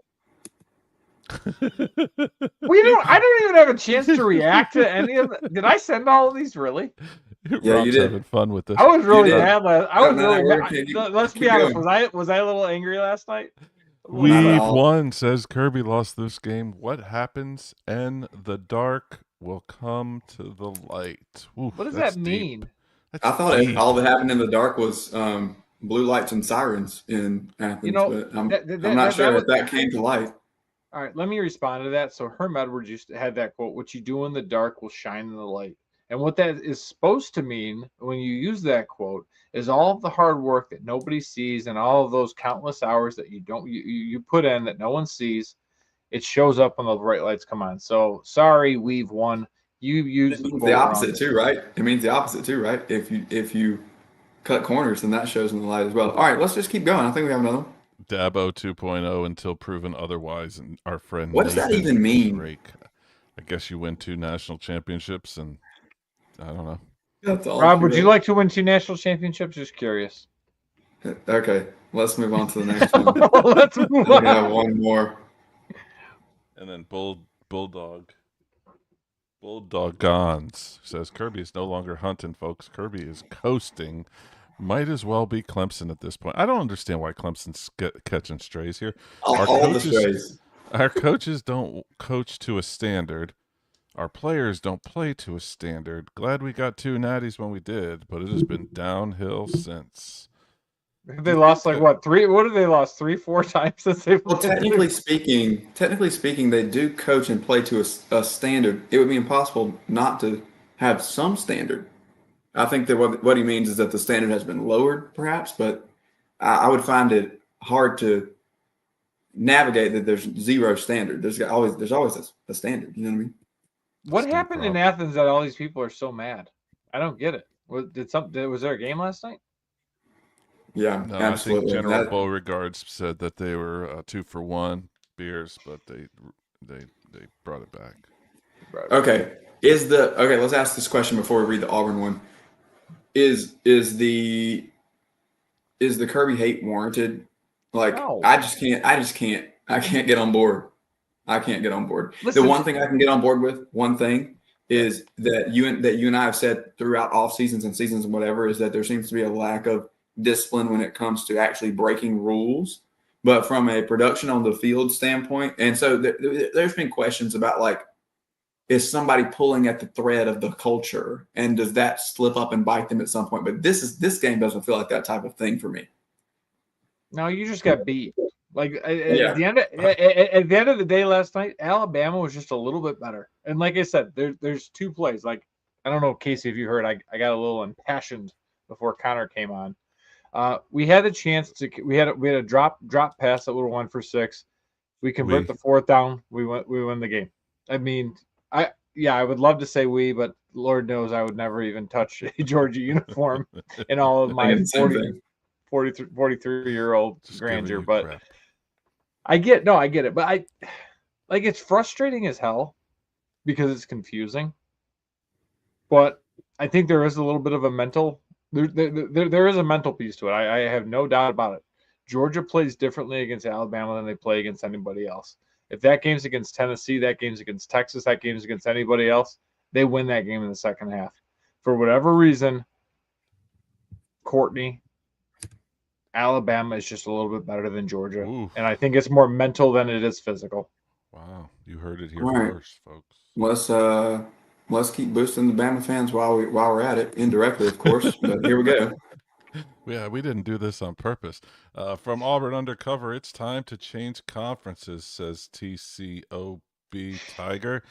I don't even have a chance to react to any of them. Did I send all of these really? Yeah, you did. Having fun with this. I was really mad. I was really mad. Let's be honest. Was I a little angry last night? We've won, says Kirby lost this game. What happens in the dark will come to the light. Oof, what does that mean? I thought all that happened in the dark was blue lights and sirens in Athens, but I'm not sure if that came to light. All right, let me respond to that. So Herm Edwards used to had that quote, "What you do in the dark will shine in the light." And what that is supposed to mean when you use that quote is all of the hard work that nobody sees and all of those countless hours that you put in that no one sees, it shows up when the bright lights come on. So sorry, we've won. You used the opposite too, right? It means the opposite too, right? If you cut corners, then that shows in the light as well. All right, let's just keep going. I think we have another one. Dabo 2.0 until proven otherwise, and our friend. What does that even mean? Drake. I guess you win 2 national championships, and I don't know. That's all. Rob, would you like to win 2 national championships? Just curious. Okay, let's move on to the next one. Let's move on. We have one more. And then Bulldog Gons says Kirby is no longer hunting, folks. Kirby is coasting. Might as well be Clemson at this point. I don't understand why Clemson's catching strays here. All the strays. Our coaches don't coach to a standard. Our players don't play to a standard. Glad we got 2 natties when we did, but it has been downhill since. They lost like what 3? What have they lost 3-4 times since they've? Well, technically speaking, they do coach and play to a standard. It would be impossible not to have some standard. I think that what he means is that the standard has been lowered, perhaps, but I would find it hard to navigate that there's zero standard. There's always a standard. You know what I mean? What happened in Athens that all these people are so mad? I don't get it. Was there a game last night? Yeah, no, absolutely. I think General Beauregard said that they were 2 for 1 beers, but they brought it back. Okay. Let's ask this question before we read the Auburn one. Is the Kirby hate warranted? Like, no. I can't get on board. I can't get on board. Listen, the one thing I can get on board with, is that you and I have said throughout off seasons and seasons and whatever, is that there seems to be a lack of discipline when it comes to actually breaking rules. But from a production on the field standpoint, and so there's been questions about, like, is somebody pulling at the thread of the culture, and does that slip up and bite them at some point? But this game doesn't feel like that type of thing for me. No, you just got beat. Like at the end of the day last night, Alabama was just a little bit better. And like I said, there's 2 plays. Like, I don't know, Casey, if you heard, I got a little impassioned before Connor came on. We had a chance we had a drop pass that would have 1 for 6. We convert the 4th down. We win the game. I mean, I would love to say but Lord knows I would never even touch a Georgia uniform in all of my 43-year-old grandeur. But crap. I get it. But it's frustrating as hell because it's confusing. But I think there is a little bit of a mental there is a mental piece to it. I have no doubt about it. Georgia plays differently against Alabama than they play against anybody else. If that game's against Tennessee, that game's against Texas, that game's against anybody else, they win that game in the second half. For whatever reason, Courtney, Alabama is just a little bit better than Georgia. Ooh. And I think it's more mental than it is physical. Wow. You heard it here first, folks. Let's keep boosting the Bama fans while we're at it, indirectly, of course. But here we go. Yeah, we didn't do this on purpose. From Auburn Undercover, it's time to change conferences, says TCOB Tiger.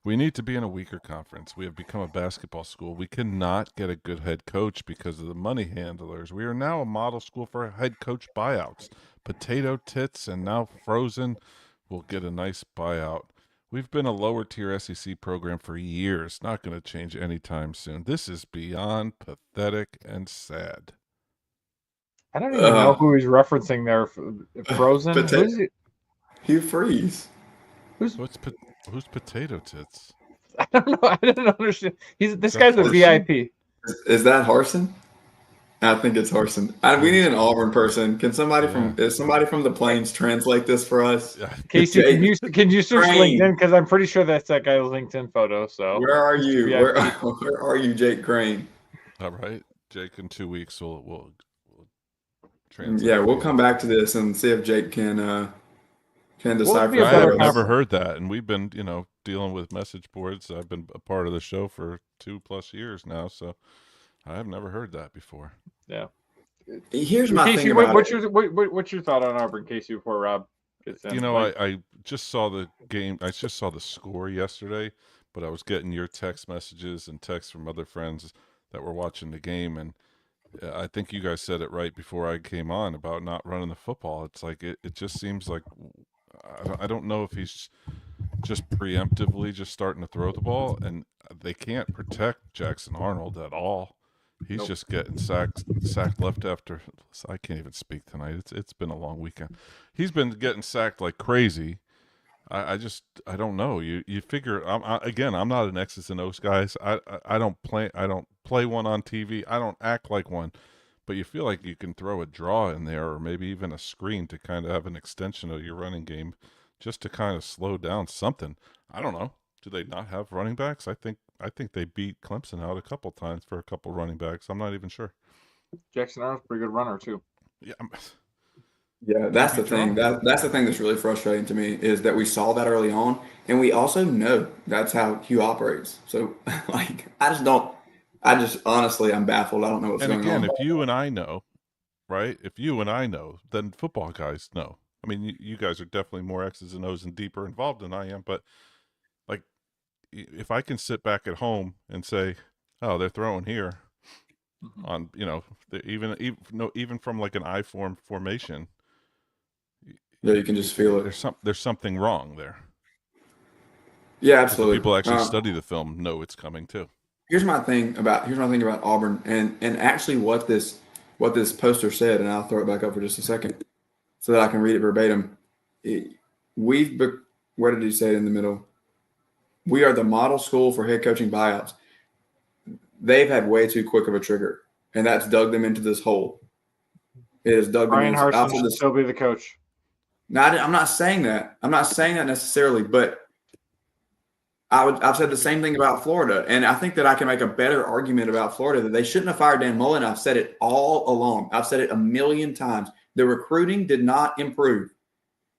We need to be in a weaker conference. We have become a basketball school. We cannot get a good head coach because of the money handlers. We are now a model school for head coach buyouts. Potato Tits and now Frozen will get a nice buyout. We've been a lower tier SEC program for years. Not going to change anytime soon. This is beyond pathetic and sad. I don't even know who he's referencing there. Frozen? Hugh Freeze. Who's Potato Tits? I don't know. I didn't understand. This guy's a VIP. Is that Harsin? I think it's Harsin. We need an Auburn person. Can somebody from the Plains translate this for us? Casey, can you search LinkedIn? Because I'm pretty sure that's that guy's LinkedIn photo. So where are you? Where are you, Jake Crane? All right, Jake. In 2 weeks, we'll translate. Yeah, we'll come back to this and see if Jake can decipher. I have never heard that, and we've been dealing with message boards. I've been a part of the show for 2+ years now, so I have never heard that before. Yeah. Here's my Casey, thing about what's your thought on Auburn, Casey, before Rob gets in? You know, I just saw the game. I just saw the score yesterday, but I was getting your text messages and texts from other friends that were watching the game, and I think you guys said it right before I came on about not running the football. It's like it just seems like I don't know if he's just preemptively just starting to throw the ball, and they can't protect Jackson Arnold at all. He's just getting sacked left after. I can't even speak tonight. It's been a long weekend. He's been getting sacked like crazy. I don't know. You figure I'm not an X's and O's guys. I don't play one on TV. I don't act like one. But you feel like you can throw a draw in there, or maybe even a screen to kind of have an extension of your running game, just to kind of slow down something. I don't know. Do they not have running backs? I think they beat Clemson out a couple times for a couple running backs. I'm not even sure. Jackson Arnold's a pretty good runner too. Yeah, that's the thing. That's the thing that's really frustrating to me is that we saw that early on, and we also know that's how Hugh operates. So, like, honestly, I'm baffled. I don't know what's going on. And again, if you and I know, right? If you and I know, then football guys know. I mean, you guys are definitely more X's and O's and deeper involved than I am, but like, if I can sit back at home and say, "Oh, they're throwing here," on even from like an I formation, yeah, you can just feel it. There's something wrong there. Yeah, absolutely. The people actually study the film know it's coming too. Here's my thing about Auburn, and actually what this poster said, and I'll throw it back up for just a second so that I can read it verbatim. Where did he say it in the middle? We are the model school for head coaching buyouts. They've had way too quick of a trigger, and that's dug them into this hole. It has dug them into Harsin should still be the coach. No, I'm not saying that. I'm not saying that necessarily, but I've said the same thing about Florida, and I think that I can make a better argument about Florida that they shouldn't have fired Dan Mullen. I've said it all along. I've said it a million times. The recruiting did not improve,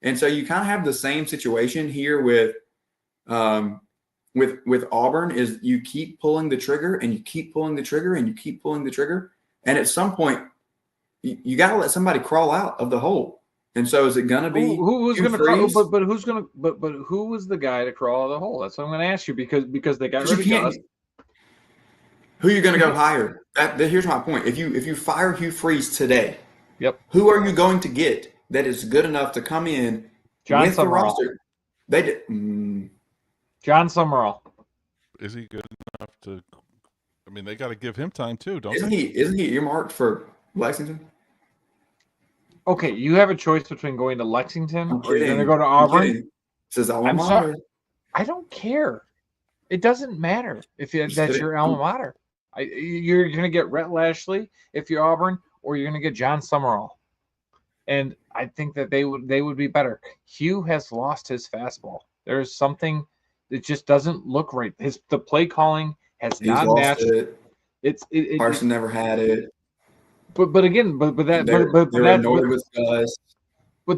and so you kind of have the same situation here with Auburn. Is you keep pulling the trigger and you keep pulling the trigger and you keep pulling the trigger, and at some point you got to let somebody crawl out of the hole. And so, is it going to be who was going to crawl? But who's going to? But who was the guy to crawl out of the hole? That's what I'm going to ask you because they got rid of Gus. Who are you going to go hire? Here's my point. If you fire Hugh Freeze today, yep. Who are you going to get that is good enough to come in with the roster? They did. John Summerall. Is he good enough to? I mean, they got to give him time too, don't Isn't they? Isn't he earmarked for Lexington? Okay, you have a choice between going to Lexington or you're going to go to Auburn. It says alma mater. I don't care. It doesn't matter if that's your alma mater. You're going to get Rhett Lashley if you're Auburn, or you're going to get John Summerall. And I think that they would be better. Hugh has lost his fastball. There's something that just doesn't look right. The play calling has not matched. Harsin never had it. But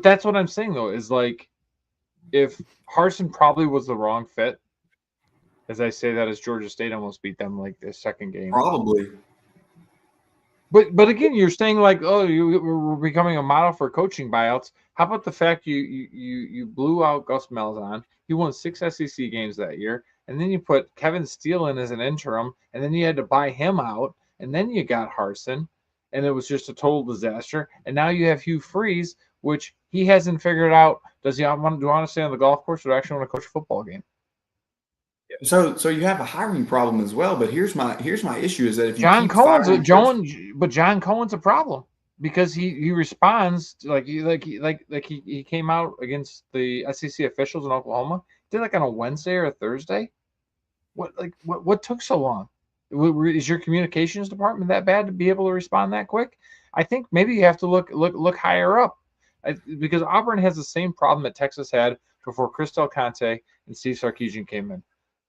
that's what I'm saying though, is like if Harsin probably was the wrong fit, as I say that as Georgia State almost beat them like their second game. Probably. But again, you're saying like, oh, we're becoming a model for coaching buyouts. How about the fact you blew out Gus Malzahn? He won 6 SEC games that year, and then you put Kevin Steele in as an interim, and then you had to buy him out, and then you got Harsin. And it was just a total disaster. And now you have Hugh Freeze, which he hasn't figured out. Do you want to stay on the golf course or actually want to coach a football game? So you have a hiring problem as well. But here's my issue is that if you John Cohen's a problem because he responds like he came out against the SEC officials in Oklahoma. Did like on a Wednesday or a Thursday. What took so long? Is your communications department that bad to be able to respond that quick? I think maybe you have to look higher up, because Auburn has the same problem that Texas had before Chris Del Conte and Steve Sarkisian came in.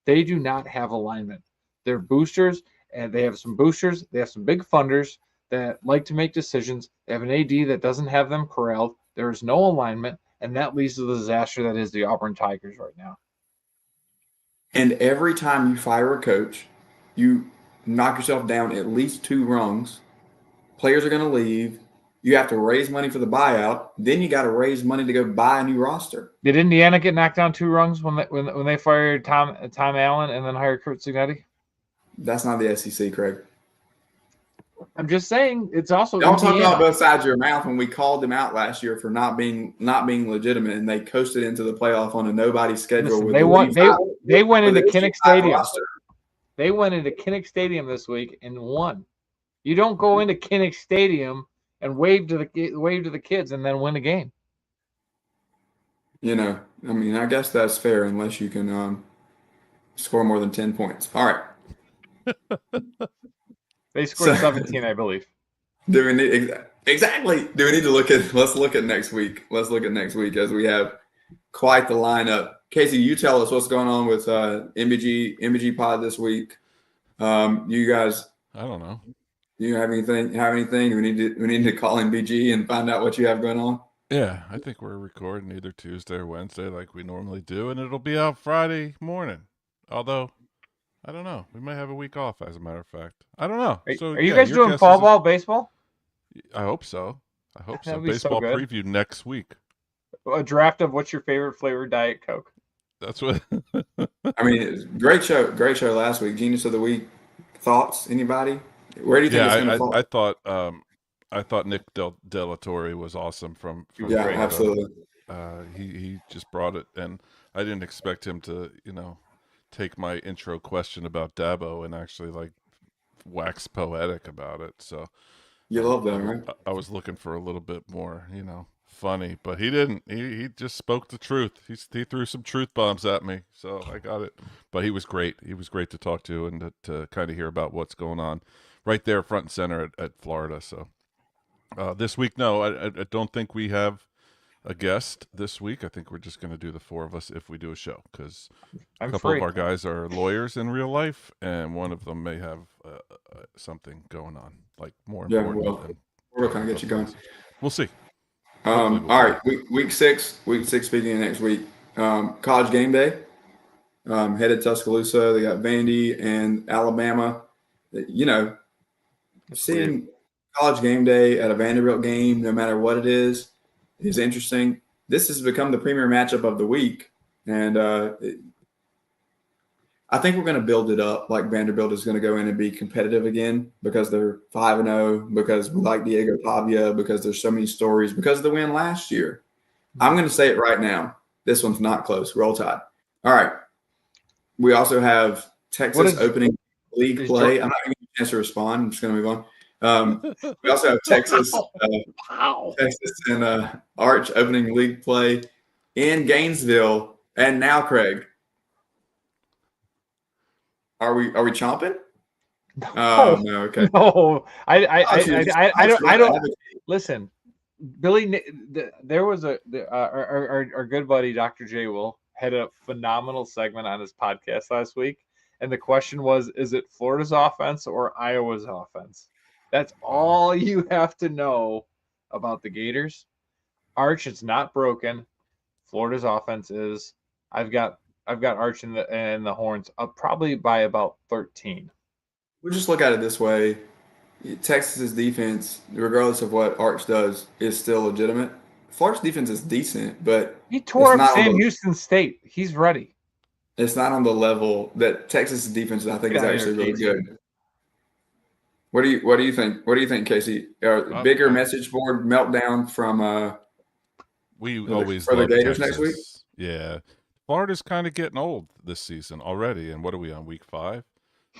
They do not have alignment. They're boosters, and they have some boosters. They have some big funders that like to make decisions. They have an AD that doesn't have them corralled. There is no alignment, and that leads to the disaster that is the Auburn Tigers right now. And every time you fire a coach, you knock yourself down at least 2 rungs, Players are going to leave. You have to raise money for the buyout. Then you got to raise money to go buy a new roster. Did Indiana get knocked down 2 rungs when they fired Tom Allen and then hired Kurt Cignetti? That's not the SEC, Craig. I'm just saying it's also Don't talk Indiana. about both sides of your mouth when we called them out last year for not being legitimate, and they coasted into the playoff on a nobody schedule. Listen, they went into Kinnick Stadium. Roster. They went into Kinnick Stadium this week and won. You don't go into Kinnick Stadium and wave to the kids and then win a game. You know, I mean, I guess that's fair unless you can score more than 10 points. All right. They scored 17, I believe. Do we need exactly? Do we need to look at? Let's look at next week. Let's look at next week as we have quite the lineup. Casey, you tell us what's going on with MBG Pod this week. You guys, I don't know. Do you have anything? We need to call MBG and find out what you have going on. Yeah, I think we're recording either Tuesday or Wednesday like we normally do, and it'll be out Friday morning. Although, I don't know. We might have a week off, as a matter of fact. I don't know. Are you guys doing fall ball, baseball? I hope so. That'd be so Baseball good. preview next week. A draft of what's your favorite flavored Diet Coke? That's what. I mean, it was great show last week. Genius of the week. Thoughts? Anybody? Where do you think it's going to fall? I thought Nick Della Torre was awesome from yeah, absolutely. He just brought it, and I didn't expect him to, take my intro question about Dabo and actually like wax poetic about it. So you love that, right? I was looking for a little bit more, funny, but he didn't. He just spoke the truth. He threw some truth bombs at me, so I got it. But he was great. He was great to talk to and to kind of hear about what's going on right there front and center at Florida. So this week, no, I don't think we have a guest this week. I think we're just going to do the 4 of us if we do a show, because a couple of our guys are lawyers in real life, and one of them may have something going on, like more important. Yeah, we're going to get you going. We'll see. All right, week six beginning next week. College game day. Headed Tuscaloosa. They got Vandy and Alabama. Seeing college game day at a Vanderbilt game, no matter what it is interesting. This has become the premier matchup of the week, and I think we're going to build it up like Vanderbilt is going to go in and be competitive again because they're 5-0, because we like Diego Pavia, because there's so many stories, because of the win last year. I'm going to say it right now. This one's not close. Roll Tide. All right. We also have Texas opening league play. I'm not going to give you a chance to respond. I'm just going to move on. We also have Texas and Arch opening league play in Gainesville. And now, Craig, are we chomping? Oh no, okay. No, I don't. Listen, Billy. There was our good buddy Dr. J. Will had a phenomenal segment on his podcast last week, and the question was: is it Florida's offense or Iowa's offense? That's all you have to know about the Gators. Arch, it's not broken. Florida's offense is. I've got Arch in the horns up probably by about 13. We'll just look at it this way: Texas's defense, regardless of what Arch does, is still legitimate. Florida's defense is decent, but he tore up Sam Houston State. He's ready. It's not on the level that Texas's defense, I think, is actually really good. What do you think? What do you think, Casey? Bigger message board meltdown from we always for the Gators Texas. Next week? Yeah, Florida's kind of getting old this season already, and what are we on week 5?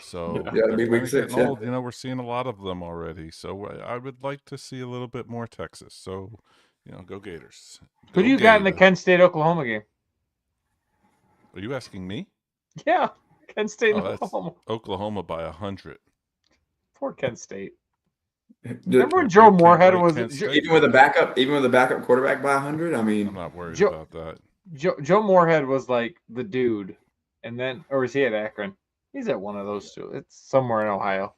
So it'll be week 6. Old. We're seeing a lot of them already. So I would like to see a little bit more Texas. So go Gators. Who do you got in the Kent State Oklahoma game? Are you asking me? Yeah, Kent State Oklahoma. Oklahoma by 100. Poor Kent State. Remember when Joe Moorhead was even with a backup quarterback by 100? I mean, I'm not worried about that. Joe Moorhead was like the dude, and then or is he at Akron? He's at one of those two. It's somewhere in Ohio.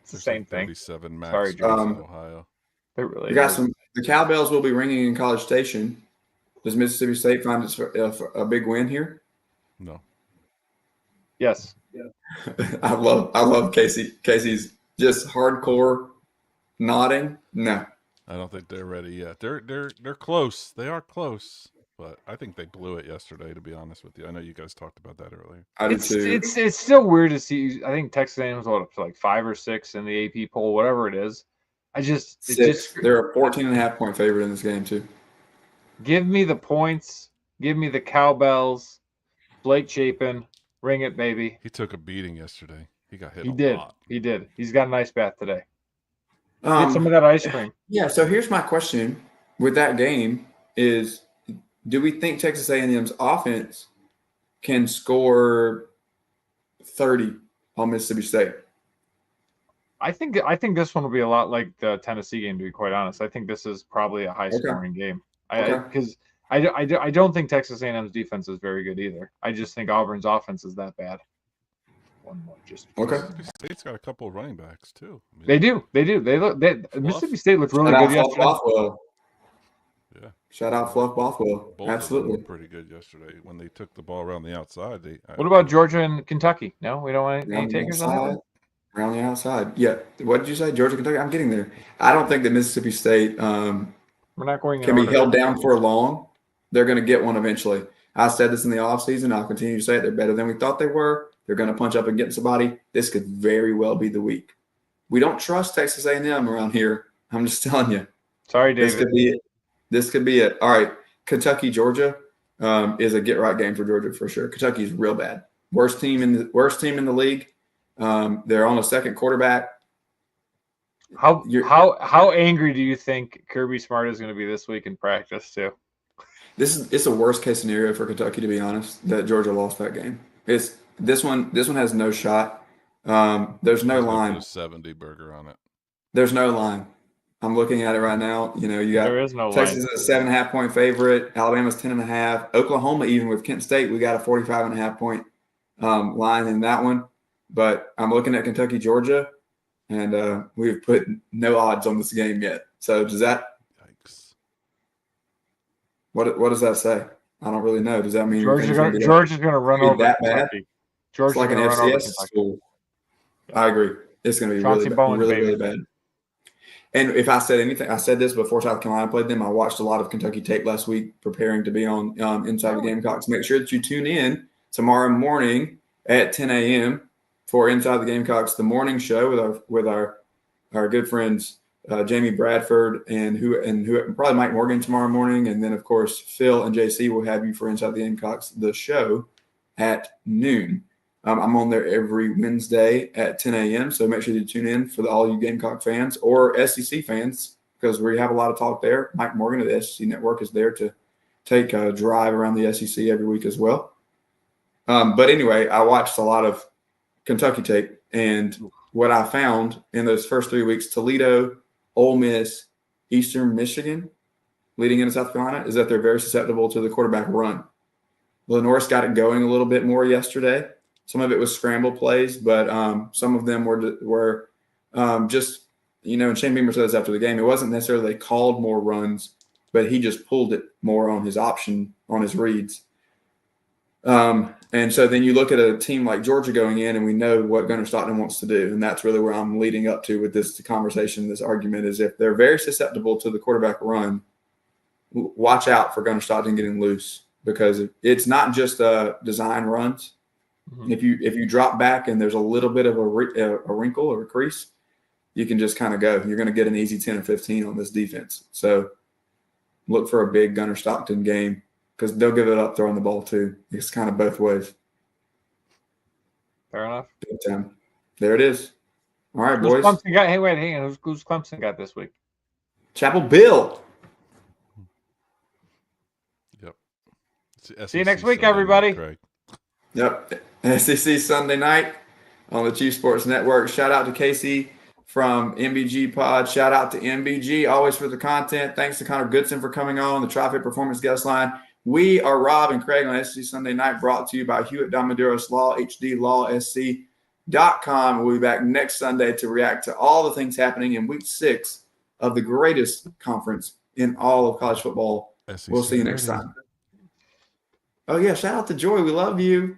It's the same thing. 37 max. Sorry, in Ohio. It really. You got some. The cowbells will be ringing in College Station. Does Mississippi State find a big win here? No. Yes. I love Casey. Casey's just hardcore nodding. No. I don't think they're ready yet. They're close. They are close, but I think they blew it yesterday. To be honest with you, I know you guys talked about that earlier. I do too. It's still weird to see. I think Texas A&M's like 5 or 6 in the AP poll, whatever it is. They're a 14.5-point favorite in this game too. Give me the points. Give me the cowbells. Blake Chapin, ring it, baby. He took a beating yesterday. He got hit. Lot. He did. He's got a nice bat today. Get some of that ice cream. Yeah. So here's my question with that game: is do we think Texas A&M's offense can score 30 on Mississippi State? I think this one will be a lot like the Tennessee game. To be quite honest, I think this is probably a high-scoring game. Because I don't think Texas A&M's defense is very good either. I just think Auburn's offense is that bad. One more, just Mississippi State's got a couple of running backs too. I mean, they do. Mississippi State looked really good yesterday. Bothwell. Yeah. Shout out Fluff Bothwell. Both Absolutely. were pretty good yesterday when they took the ball around the outside. What about Georgia and Kentucky? No, we don't want any takers on that one? Around the outside. Yeah. What did you say? Georgia, Kentucky? I'm getting there. I don't think that Mississippi State we're not going can be held down for long. They're going to get one eventually. I said this in the offseason. I'll continue to say it. They're better than we thought they were. They're going to punch up and get somebody. This could very well be the week. We don't trust Texas A&M around here. I'm just telling you. Sorry, David. This could be it. All right. Kentucky, Georgia is a get-right game for Georgia for sure. Kentucky's real bad. Worst team in the league. They're on a second quarterback. How angry do you think Kirby Smart is going to be this week in practice too? It's a worst case scenario for Kentucky, to be honest, that Georgia lost that game. This one has no shot. There's no line. A 70 burger on it. There's no line. I'm looking at it right now. You got there is no Texas line. is a 7.5-point favorite. Alabama's 10.5. Oklahoma, even with Kent State, we got a 45.5-point line in that one. But I'm looking at Kentucky, Georgia, and we've put no odds on this game yet. So does that? Yikes. What does that say? I don't really know. Does that mean Georgia's going to run over that Kentucky? bad? Georgia's like an gonna run over FCS school. I agree. It's going to be Chauncey Bowens, really bad. And if I said anything, I said this before South Carolina played them. I watched a lot of Kentucky tape last week preparing to be on Inside the Gamecocks. Make sure that you tune in tomorrow morning at 10 a.m. for Inside the Gamecocks, the morning show with our good friends Jamie Bradford and probably Mike Morgan tomorrow morning, and then of course Phil and JC will have you for Inside the Gamecocks, the show at noon. I'm on there every Wednesday at 10 a.m. So make sure you tune in for all you Gamecock fans or SEC fans, because we have a lot of talk there. Mike Morgan of the SEC Network is there to take a drive around the SEC every week as well. But anyway, I watched a lot of Kentucky tape, and what I found in those first 3 weeks, Toledo, Ole Miss, Eastern Michigan, leading into South Carolina, is that they're very susceptible to the quarterback run. Lenore's got it going a little bit more yesterday. Some of it was scramble plays, but some of them were just, and Shane Beamer said this after the game, it wasn't necessarily they called more runs, but he just pulled it more on his option, on his reads. And so then you look at a team like Georgia going in, and we know what Gunnar Stockton wants to do. And that's really where I'm leading up to with this conversation, this argument, is if they're very susceptible to the quarterback run, watch out for Gunnar Stockton getting loose, because it's not just design runs. Mm-hmm. If you drop back and there's a little bit of a wrinkle or a crease, you can just kind of go. You're going to get an easy 10 or 15 on this defense. So look for a big Gunnar Stockton game, because they'll give it up throwing the ball too. It's kind of both ways. Fair enough. There it is. All right, boys. Clemson got? Hey, wait, hang on. Who's Clemson got this week? Chapel Bill. Yep. See you next week, everybody. Yep. SEC Sunday night on the Chief Sports Network. Shout out to Casey from MBG Pod. Shout out to MBG, always for the content. Thanks to Connor Goodson for coming on the Tri-Fit Performance Guest Line. We are Rob and Craig on SEC Sunday Night, brought to you by Hewitt Domaduros Law, HDLawSC.com. We'll be back next Sunday to react to all the things happening in Week 6 of the greatest conference in all of college football. SEC. We'll see you next time. Oh, yeah, shout out to Joy. We love you.